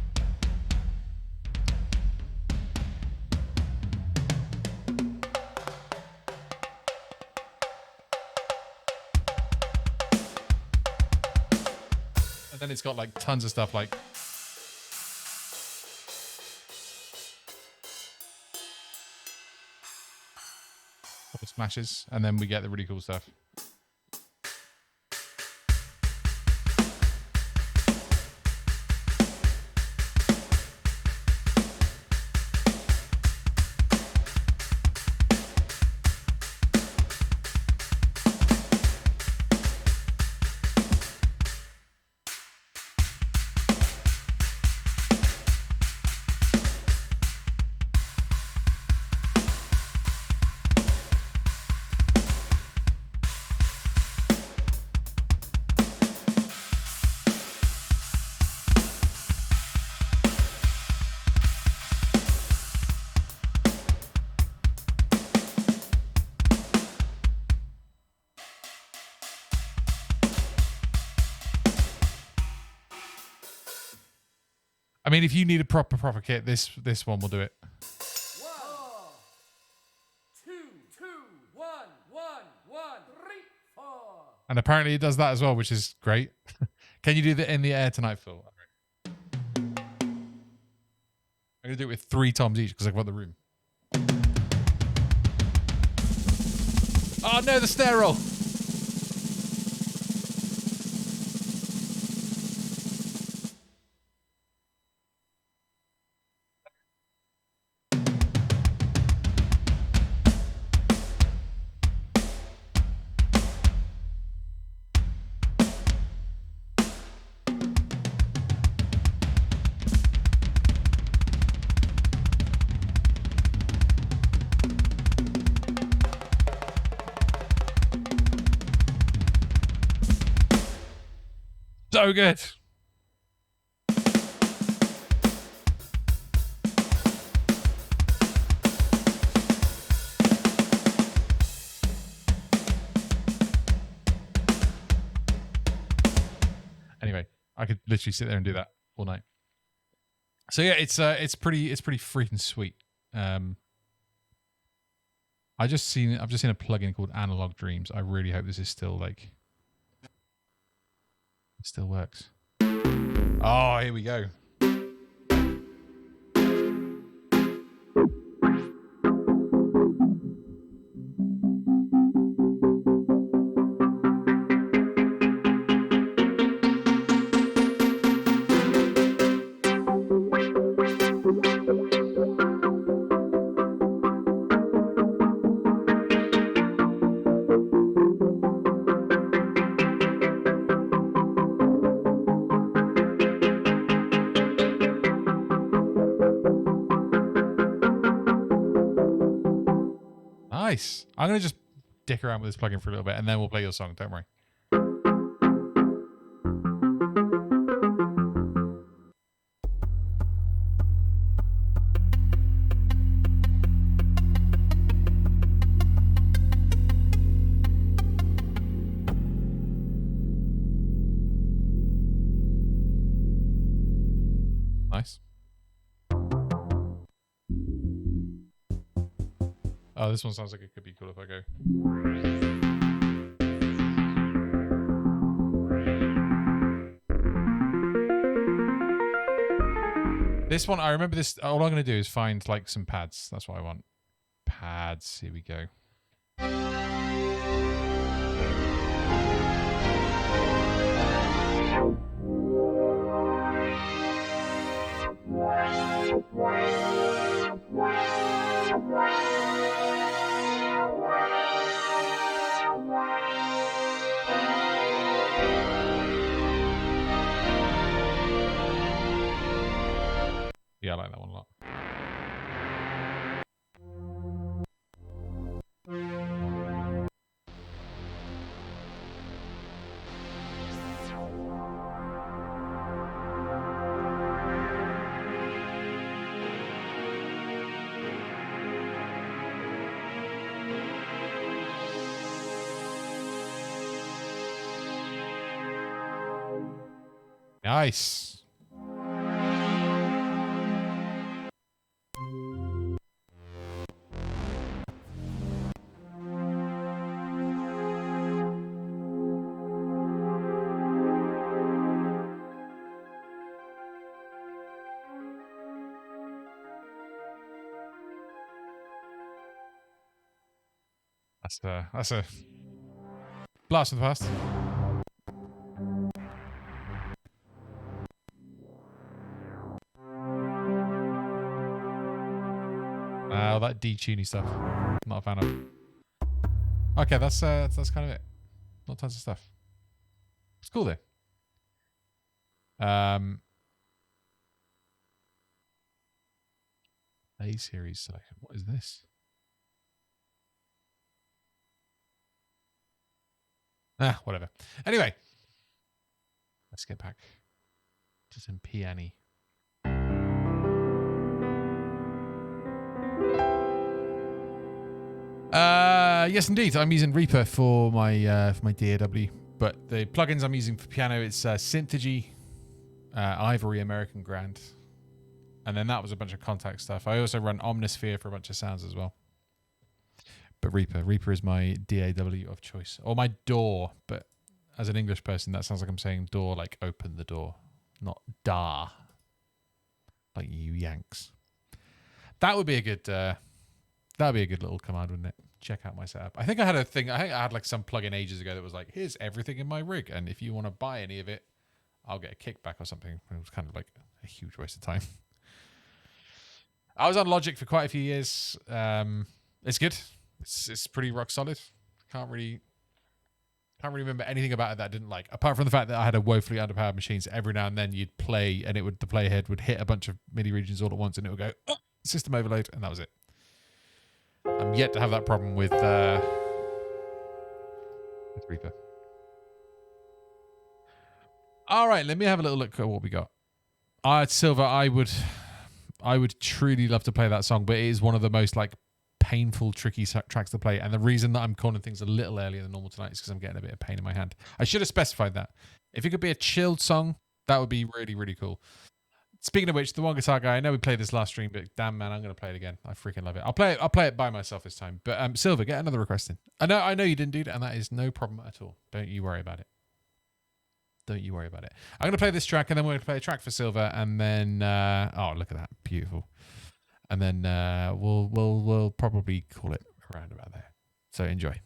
And then it's got like tons of stuff like smashes, and then we get the really cool stuff. I mean, if you need a proper kit, this one will do it. 1, 2, 2, 1, 1, 1, 3, 4. And apparently it does that as well, which is great. Can you do that in the air tonight, Phil? I'm going to do it with 3 toms each because I've got the room. Oh no, the snare roll. So good. Anyway, I could literally sit there and do that all night. So yeah, it's pretty freaking sweet. I've just seen a plugin called Analog Dreams. I really hope this is still like it still works. Oh, here we go. Nice. I'm going to just dick around with this plugin for a little bit and then we'll play your song. Don't worry. Nice. Oh, this one sounds like it could be cool if I go. This one, I remember this. All I'm going to do is find like some pads. That's what I want. Pads. Here we go. Yeah, I like that one a lot. Nice. That's a blast from the past. All that detuney stuff. Not a fan of. Okay, that's kind of it. Not tons of stuff. It's cool though. A series selection. What is this? Whatever. Anyway, let's get back to some piano. Yes, indeed. I'm using Reaper for my DAW, but the plugins I'm using for piano it's Synthergy, Ivory American Grand, and then that was a bunch of Kontakt stuff. I also run Omnisphere for a bunch of sounds as well. But Reaper is my DAW of choice, or my DAW. But as an English person, that sounds like I'm saying door, like open the door, not da, like you Yanks. That would be a good. That'd be a good little command, wouldn't it? Check out my setup. I think I had a thing. I think I had like some plugin ages ago that was like, here's everything in my rig, and if you want to buy any of it, I'll get a kickback or something. It was kind of like a huge waste of time. I was on Logic for quite a few years. It's good. It's pretty rock solid. Can't really remember anything about it that I didn't like, apart from the fact that I had a woefully underpowered machine. So every now and then you'd play, and the playhead would hit a bunch of MIDI regions all at once, and it would go system overload, and that was it. I'm yet to have that problem with Reaper. All right, let me have a little look at what we got. Silver, I would truly love to play that song, but it is one of the most like painful, tricky tracks to play. And the reason that I'm calling things a little earlier than normal tonight is because I'm getting a bit of pain in my hand. I should have specified that. If it could be a chilled song, that would be really, really cool. Speaking of which, the One Guitar Guy, I know we played this last stream, but damn man, I'm going to play it again. I freaking love it. I'll play it by myself this time. But Silver, get another request in. I know you didn't do that, and that is no problem at all. Don't you worry about it. Don't you worry about it. I'm going to play this track, and then we're going to play a track for Silver, and then oh, look at that, beautiful. And then we'll probably call it around about there. So enjoy.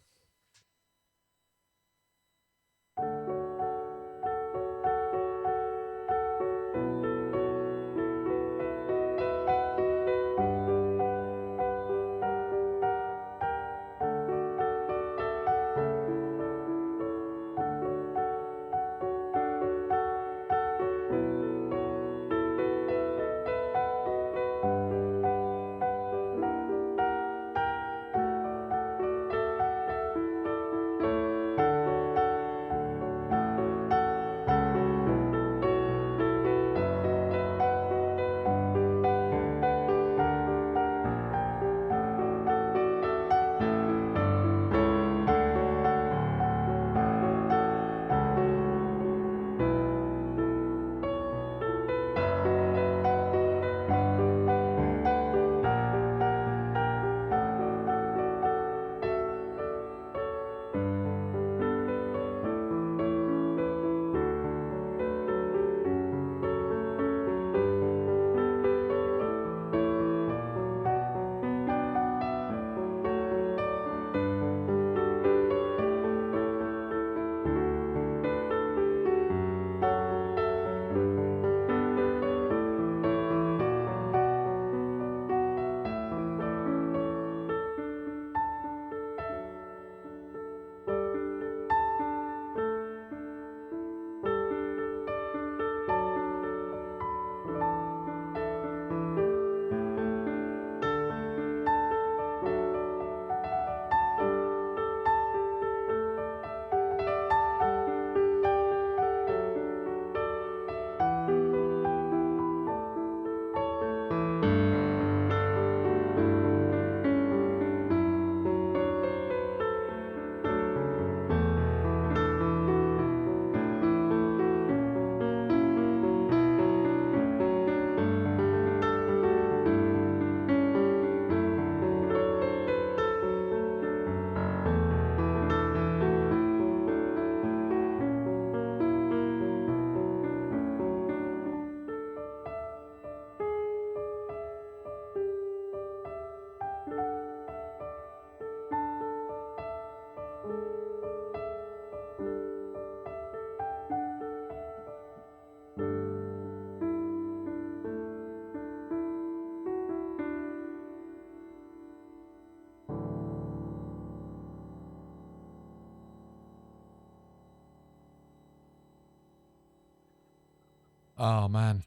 Oh man,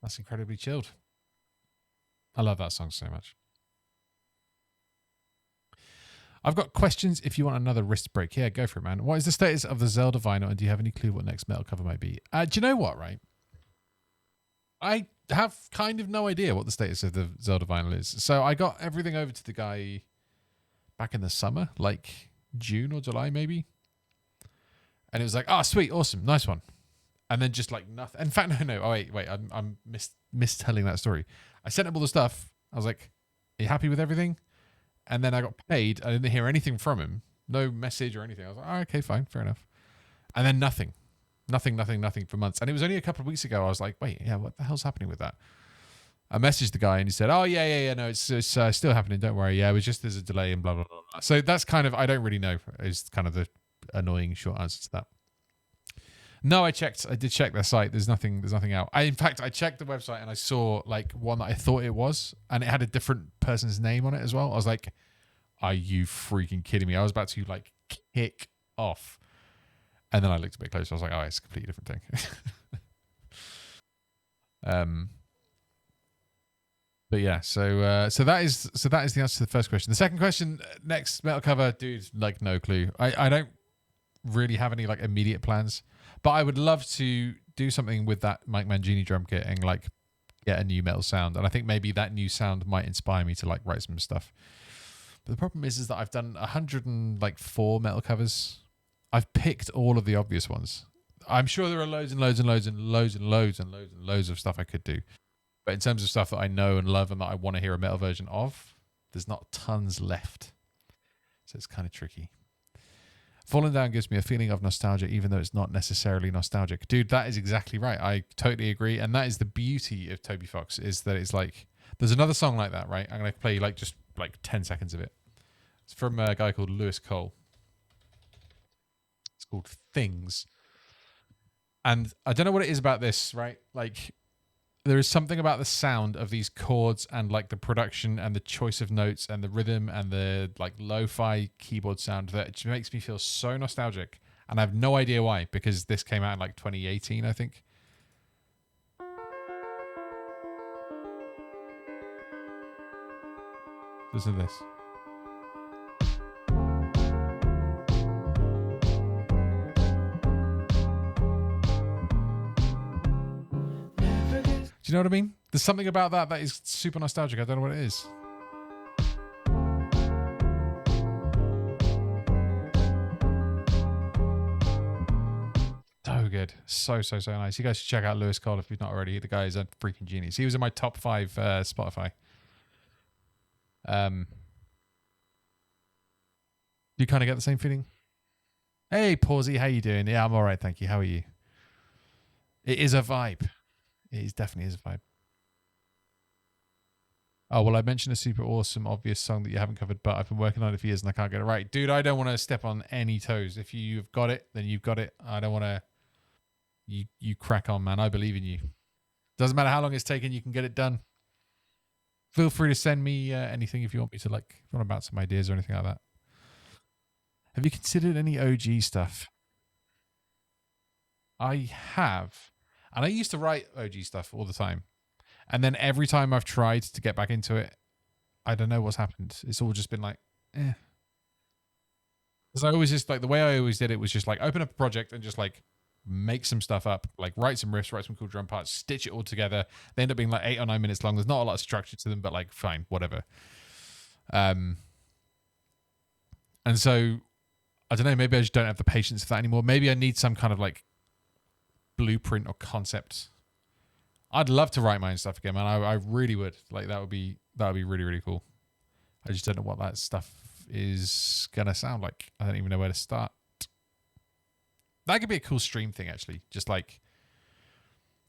that's incredibly chilled. I love that song so much. I've got questions if you want another wrist break. Yeah, go for it, man. What is the status of the Zelda vinyl, and do you have any clue what next metal cover might be? Do you know what, right? I have kind of no idea what the status of the Zelda vinyl is. So I got everything over to the guy back in the summer, like June or July maybe. And it was like, oh, sweet, awesome, nice one. And then just like nothing. In fact, no. Oh, wait. I'm mistelling that story. I sent him all the stuff. I was like, are you happy with everything? And then I got paid. I didn't hear anything from him. No message or anything. I was like, oh, okay, fine, fair enough. And then nothing for months. And it was only a couple of weeks ago. I was like, wait, yeah, what the hell's happening with that? I messaged the guy and he said, oh, yeah, no, it's still happening. Don't worry. Yeah, it was just there's a delay and blah, blah, blah. So that's kind of, I don't really know, is kind of the annoying short answer to that. No, I did check their site. There's nothing out. In fact, I checked the website and I saw like one that I thought it was, and it had a different person's name on it as well. I was like, are you freaking kidding me? I was about to like kick off. And then I looked a bit closer. I was like, oh, it's a completely different thing. But yeah, so that is the answer to the first question. The second question, next metal cover, dude, like no clue. I don't really have any like immediate plans. But I would love to do something with that Mike Mangini drum kit and like get a new metal sound. And I think maybe that new sound might inspire me to like write some stuff. But the problem is that I've done 104 metal covers. I've picked all of the obvious ones. I'm sure there are loads and loads and loads and loads and loads and loads and loads of stuff I could do. But in terms of stuff that I know and love and that I want to hear a metal version of, there's not tons left. So it's kind of tricky. Falling Down gives me a feeling of nostalgia, even though it's not necessarily nostalgic. Dude, that is exactly right. I totally agree. And that is the beauty of Toby Fox, is that it's like, there's another song like that, right? I'm going to play like just like 10 seconds of it. It's from a guy called Lewis Cole. It's called Things. And I don't know what it is about this, right? Like, there is something about the sound of these chords and like the production and the choice of notes and the rhythm and the like lo-fi keyboard sound that just makes me feel so nostalgic. And I have no idea why, because this came out in like 2018, I think. Listen to this. Do you know what I mean? There's something about that is super nostalgic. I don't know what it is. So good. So nice. You guys should check out Lewis Cole if you've not already. The guy is a freaking genius. He was in my top 5 Spotify. Do you kind of get the same feeling? Hey, Pawsy, how you doing? Yeah, I'm all right, thank you. How are you? It is a vibe. It definitely is a vibe. Oh, well, I mentioned a super awesome, obvious song that you haven't covered, but I've been working on it for years and I can't get it right. Dude, I don't want to step on any toes. If you've got it, then you've got it. I don't want to... You crack on, man. I believe in you. Doesn't matter how long it's taken, you can get it done. Feel free to send me anything if you want me to, like, if you want to bounce some ideas or anything like that. Have you considered any OG stuff? I have. And I used to write OG stuff all the time. And then every time I've tried to get back into it, I don't know what's happened. It's all just been like, eh. Because I always just, like, the way I always did it was just, like, open up a project and just, like, make some stuff up. Like, write some riffs, write some cool drum parts, stitch it all together. They end up being, like, 8 or 9 minutes long. There's not a lot of structure to them, but, like, fine, whatever. And so, I don't know, maybe I just don't have the patience for that anymore. Maybe I need some kind of, like, blueprint or concept. I'd love to write my own stuff again, man. I really would. Like, that would be really, really cool. I just don't know what that stuff is gonna sound like. I don't even know where to start. That could be a cool stream thing, actually. Just like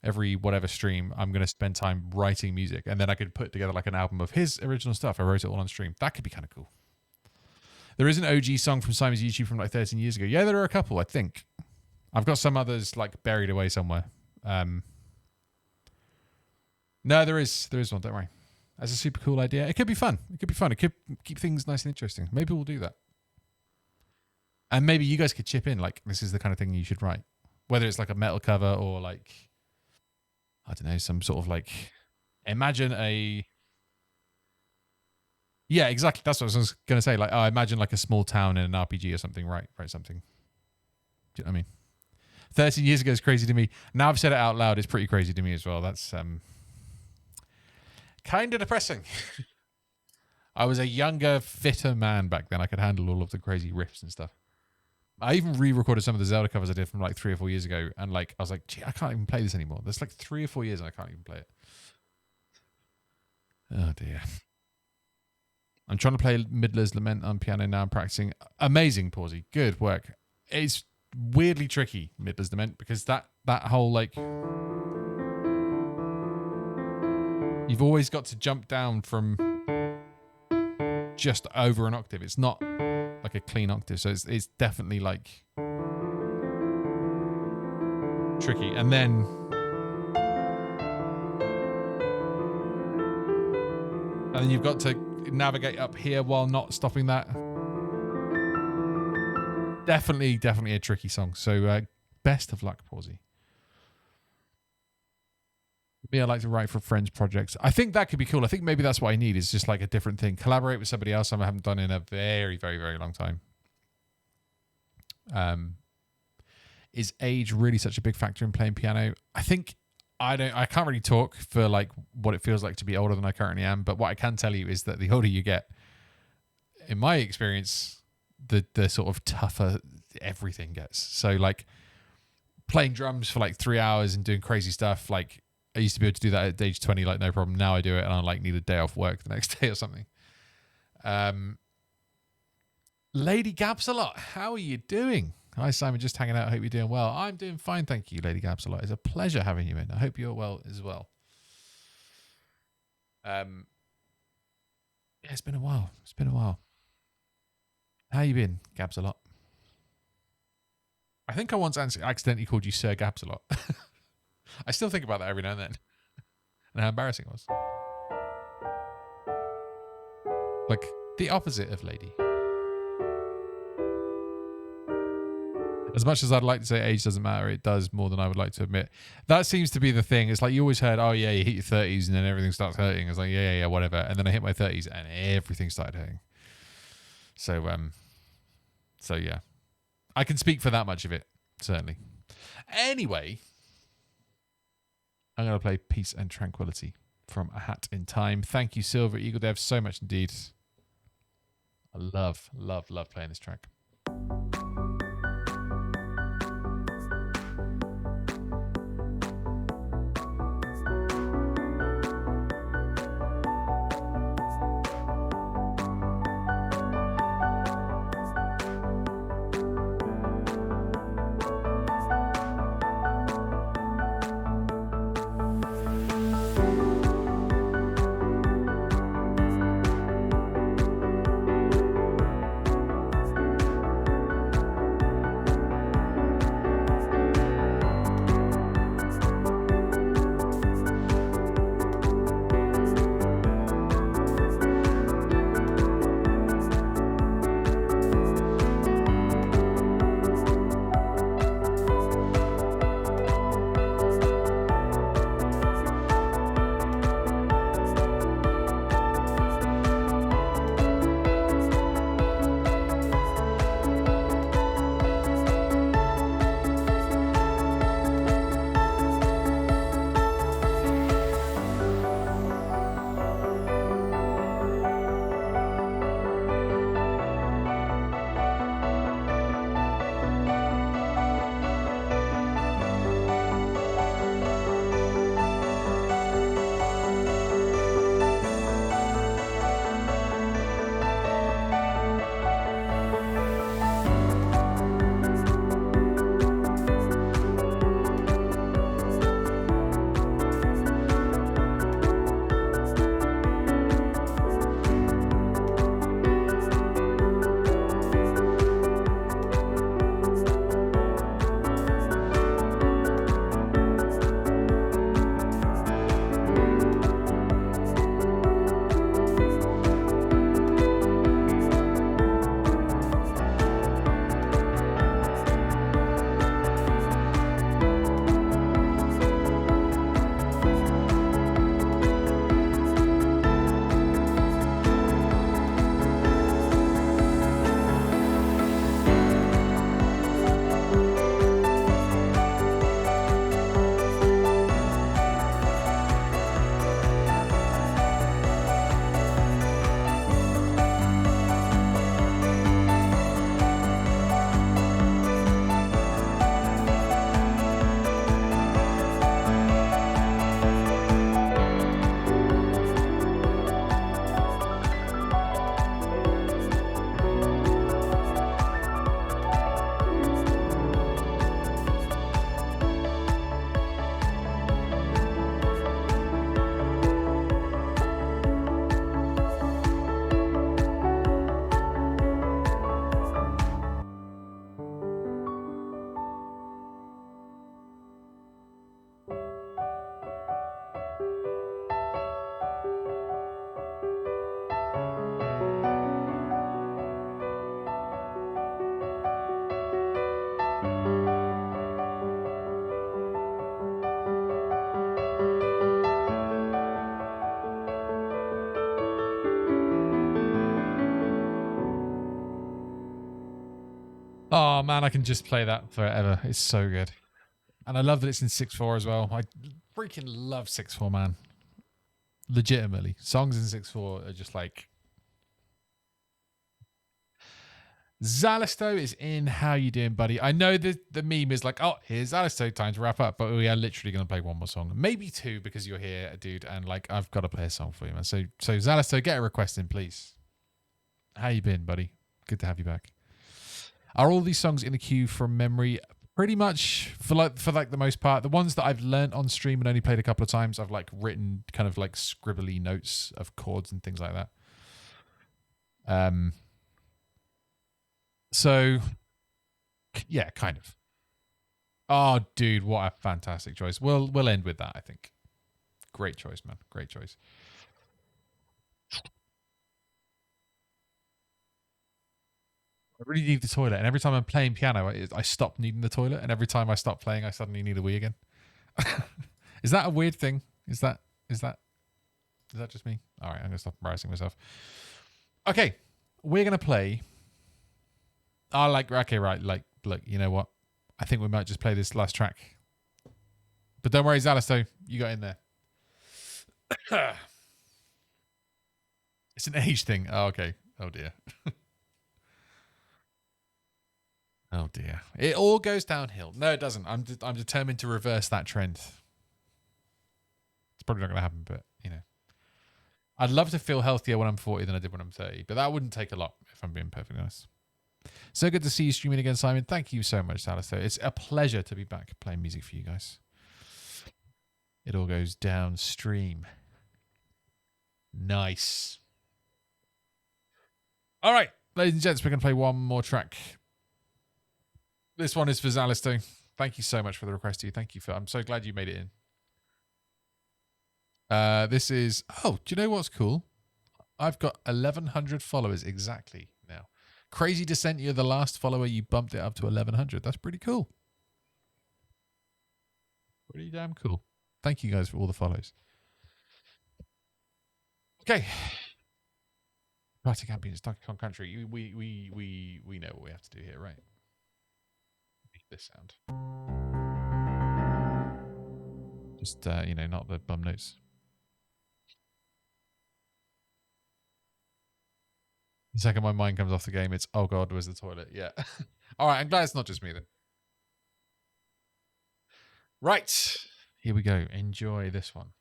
every whatever stream, I'm gonna spend time writing music, and then I could put together like an album of his original stuff. I wrote it all on stream. That could be kind of cool. There is an OG song from Simon's YouTube from like 13 years ago. Yeah, there are a couple, I think. I've got some others like buried away somewhere. No, there is one. Don't worry. That's a super cool idea. It could be fun. It could keep things nice and interesting. Maybe we'll do that. And maybe you guys could chip in. Like, this is the kind of thing you should write. whether it's like a metal cover or like, I don't know, some sort of like, imagine a, yeah, exactly. That's what I was going to say. Like, I imagine like a small town in an RPG or something, right? Something. Do you know what I mean? 13 years ago is crazy to me. Now I've said it out loud, it's pretty crazy to me as well. That's kind of depressing. I was a younger, fitter man back then. I could handle all of the crazy riffs and stuff. I even re-recorded some of the Zelda covers I did from like 3 or 4 years ago, and like I was like, gee, I can't even play this anymore. There's like 3 or 4 years and I can't even play it. Oh dear. I'm trying to play Midler's Lament on piano now. I'm practicing. Amazing, Pawsey. Good work. It's weirdly tricky, Midler's Lament, because that whole like, you've always got to jump down from just over an octave. It's not like a clean octave, so it's definitely like tricky. And then you've got to navigate up here while not stopping that. Definitely a tricky song. So best of luck, Pawsey. Me, I like to write for friends projects. I think that could be cool. I think maybe that's what I need, is just like a different thing. Collaborate with somebody else I haven't done in a very, very, very long time. Is age really such a big factor in playing piano? I think I can't really talk for like what it feels like to be older than I currently am, but what I can tell you is that the older you get, in my experience, the sort of tougher everything gets. So like playing drums for like 3 hours and doing crazy stuff, like I used to be able to do that at age 20, like no problem. Now I do it and I like need a day off work the next day or something. Lady Gabsalot, how are you doing? Hi Simon, just hanging out. I hope you're doing well. I'm doing fine, thank you, Lady Gabsalot. It's a pleasure having you in. I hope you're well as well. Yeah, it's been a while. How you been, Gabsalot? I think I once accidentally called you Sir Gabsalot. I still think about that every now and then. And how embarrassing it was. Like, the opposite of lady. As much as I'd like to say age doesn't matter, it does more than I would like to admit. That seems to be the thing. It's like you always heard, oh yeah, you hit your 30s and then everything starts hurting. It's like, yeah, whatever. And then I hit my 30s and everything started hurting. So yeah. I can speak for that much of it, certainly. Anyway, I'm going to play Peace and Tranquility from A Hat in Time. Thank you, Silver Eagle Dev, so much indeed. I love playing this track. Oh man, I can just play that forever. It's so good. And I love that it's in 6/4 as well. I freaking love 6/4, man. Legitimately. Songs in 6/4 are just like... Zalisto is in. How you doing, buddy? I know the meme is like, oh, here's Zalisto, time to wrap up. But we are literally going to play one more song. Maybe two, because you're here, dude. And like, I've got to play a song for you, man. So Zalisto, get a request in, please. How you been, buddy? Good to have you back. Are all these songs in the queue from memory? Pretty much for the most part. The ones that I've learnt on stream and only played a couple of times, I've like written kind of like scribbly notes of chords and things like that. So yeah, kind of. Oh, dude, what a fantastic choice. We'll end with that, I think. Great choice, man. Great choice. I really need the toilet, and every time I'm playing piano, I stop needing the toilet, and every time I stop playing, I suddenly need a wee again. Is that a weird thing? Is that just me? All right, I'm gonna stop embarrassing myself. Okay, we're gonna play. Okay, right. Like, look, you know what? I think we might just play this last track. But don't worry, Zalisto, you got in there. It's an age thing. Oh, okay. Oh dear. Oh dear. It all goes downhill. No, it doesn't. I'm determined to reverse that trend. It's probably not going to happen, but you know. I'd love to feel healthier when I'm 40 than I did when I'm 30, but that wouldn't take a lot, if I'm being perfectly honest. So good to see you streaming again, Simon. Thank you so much, Alistair. It's a pleasure to be back playing music for you guys. It all goes downstream. Nice. All right, ladies and gents, we're going to play one more track. This one is for Zalisto. Thank you so much for the request, to you. Thank you for. I'm so glad you made it in. This is. Oh, do you know what's cool? I've got 1,100 followers exactly now. Crazy Descent, you're the last follower. You bumped it up to 1,100. That's pretty cool. Pretty damn cool. Thank you guys for all the follows. Okay. Party Champions, Donkey Kong Country. We know what we have to do here, right? This sound. Just not the bum notes. The second my mind comes off the game, it's oh god, where's the toilet? Yeah. All right, I'm glad it's not just me then. Right. Here we go. Enjoy this one.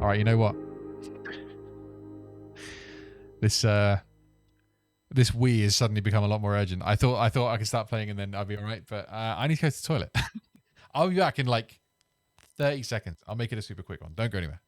All right, you know what? This Wii has suddenly become a lot more urgent. I thought I could start playing and then I'd be all right, but I need to go to the toilet. I'll be back in like 30 seconds. I'll make it a super quick one. Don't go anywhere.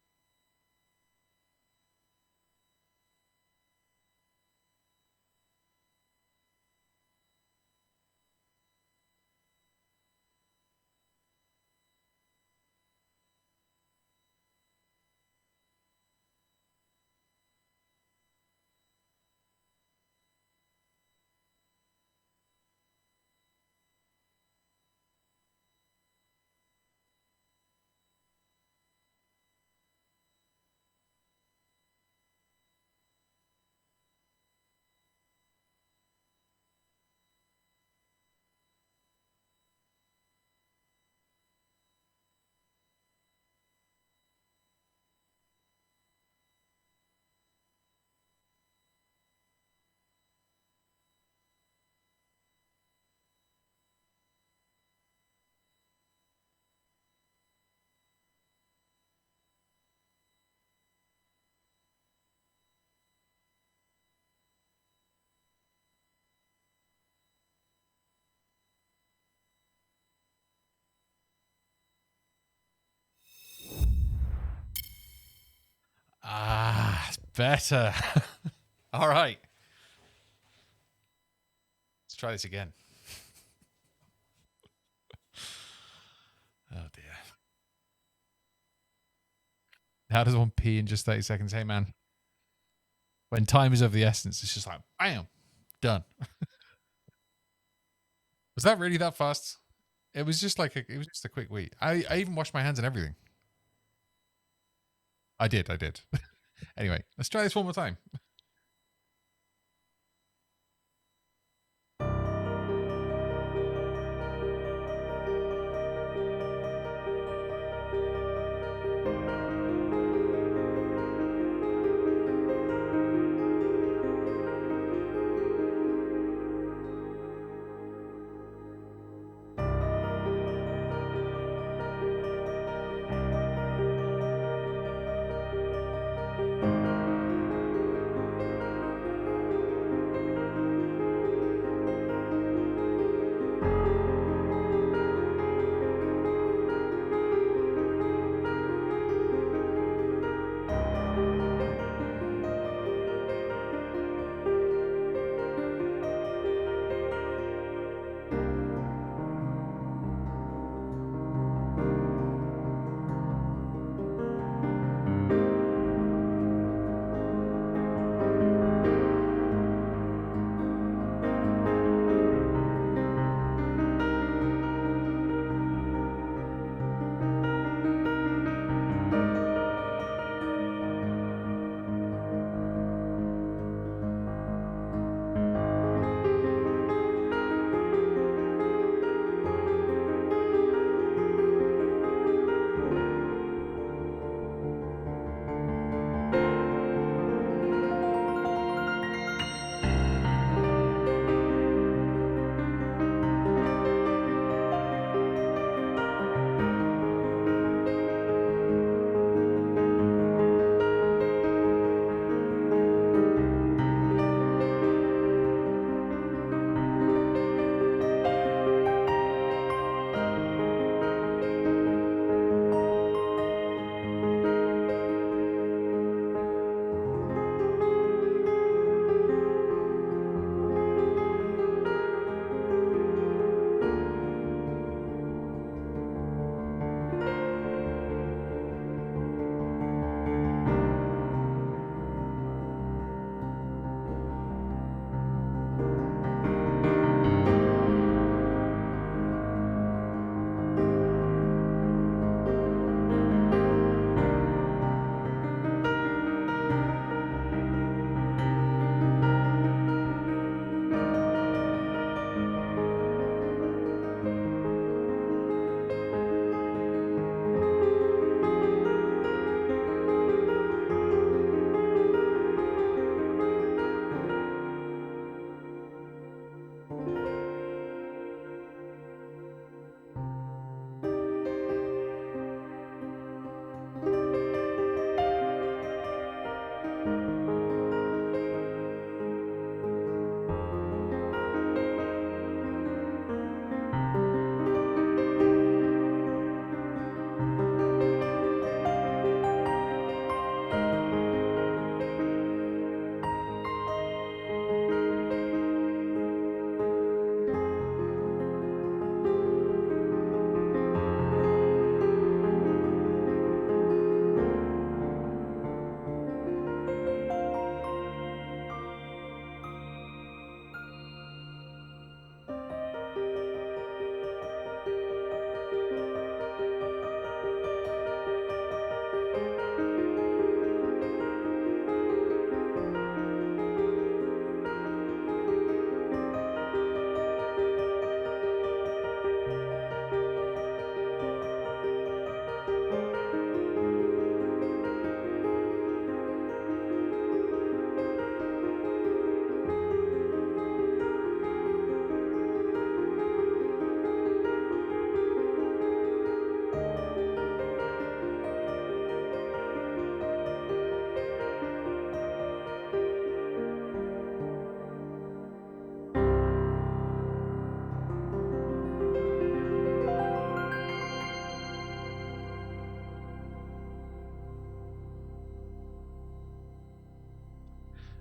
It's better. All right. Let's try this again. Oh dear. How does one pee in just 30 seconds? Hey man. When time is of the essence, it's just like bam. Done. Was that really that fast? It was just like it was just a quick week. I even washed my hands and everything. I did. Anyway, let's try this one more time.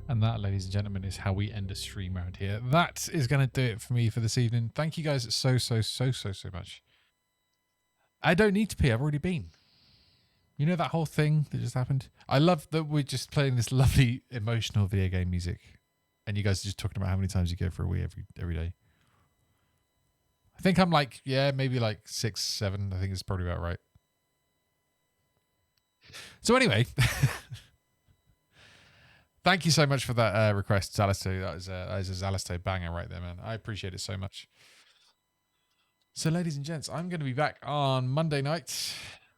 And that, ladies and gentlemen, is how we end a stream around here. That is going to do it for me for this evening. Thank you guys so much. I don't need to pee. I've already been. You know that whole thing that just happened? I love that we're just playing this lovely, emotional video game music. and you guys are just talking about how many times you go for a wee every day. I think I'm like, yeah, maybe like 6, 7. I think it's probably about right. So anyway, thank you so much for that request, Zalasto. That is a Zalasto banger right there, man. I appreciate it so much. So, ladies and gents, I'm going to be back on Monday night.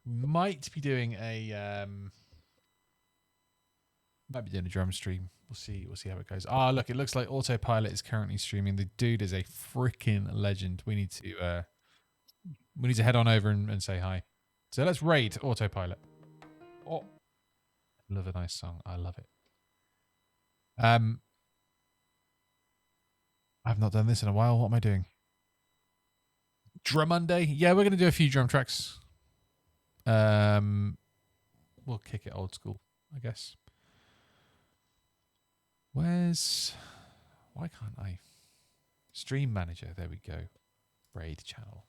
Might be doing a drum stream. We'll see how it goes. Ah, look, it looks like Autopilot is currently streaming. The dude is a freaking legend. We need to head on over and say hi. So let's raid Autopilot. Oh, love a nice song. I love it. I've not done this in a while. What am I doing? Drum Monday. Yeah, we're going to do a few drum tracks. We'll kick it old school, I guess. Why can't I? Stream Manager. There we go. Raid channel.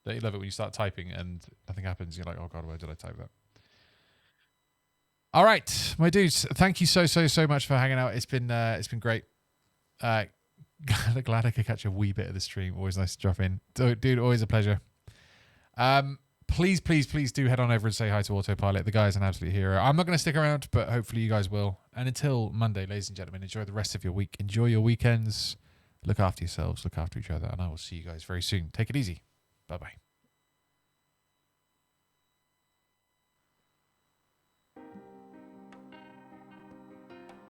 Don't you love it when you start typing and nothing happens? You're like, oh God, where did I type that? All right, my dudes. Thank you so much for hanging out. It's been great. Glad I could catch a wee bit of the stream. Always nice to drop in. Dude, always a pleasure. Please do head on over and say hi to Autopilot. The guy's an absolute hero. I'm not going to stick around, but hopefully you guys will. And until Monday, ladies and gentlemen, enjoy the rest of your week. Enjoy your weekends. Look after yourselves. Look after each other. And I will see you guys very soon. Take it easy. Bye-bye.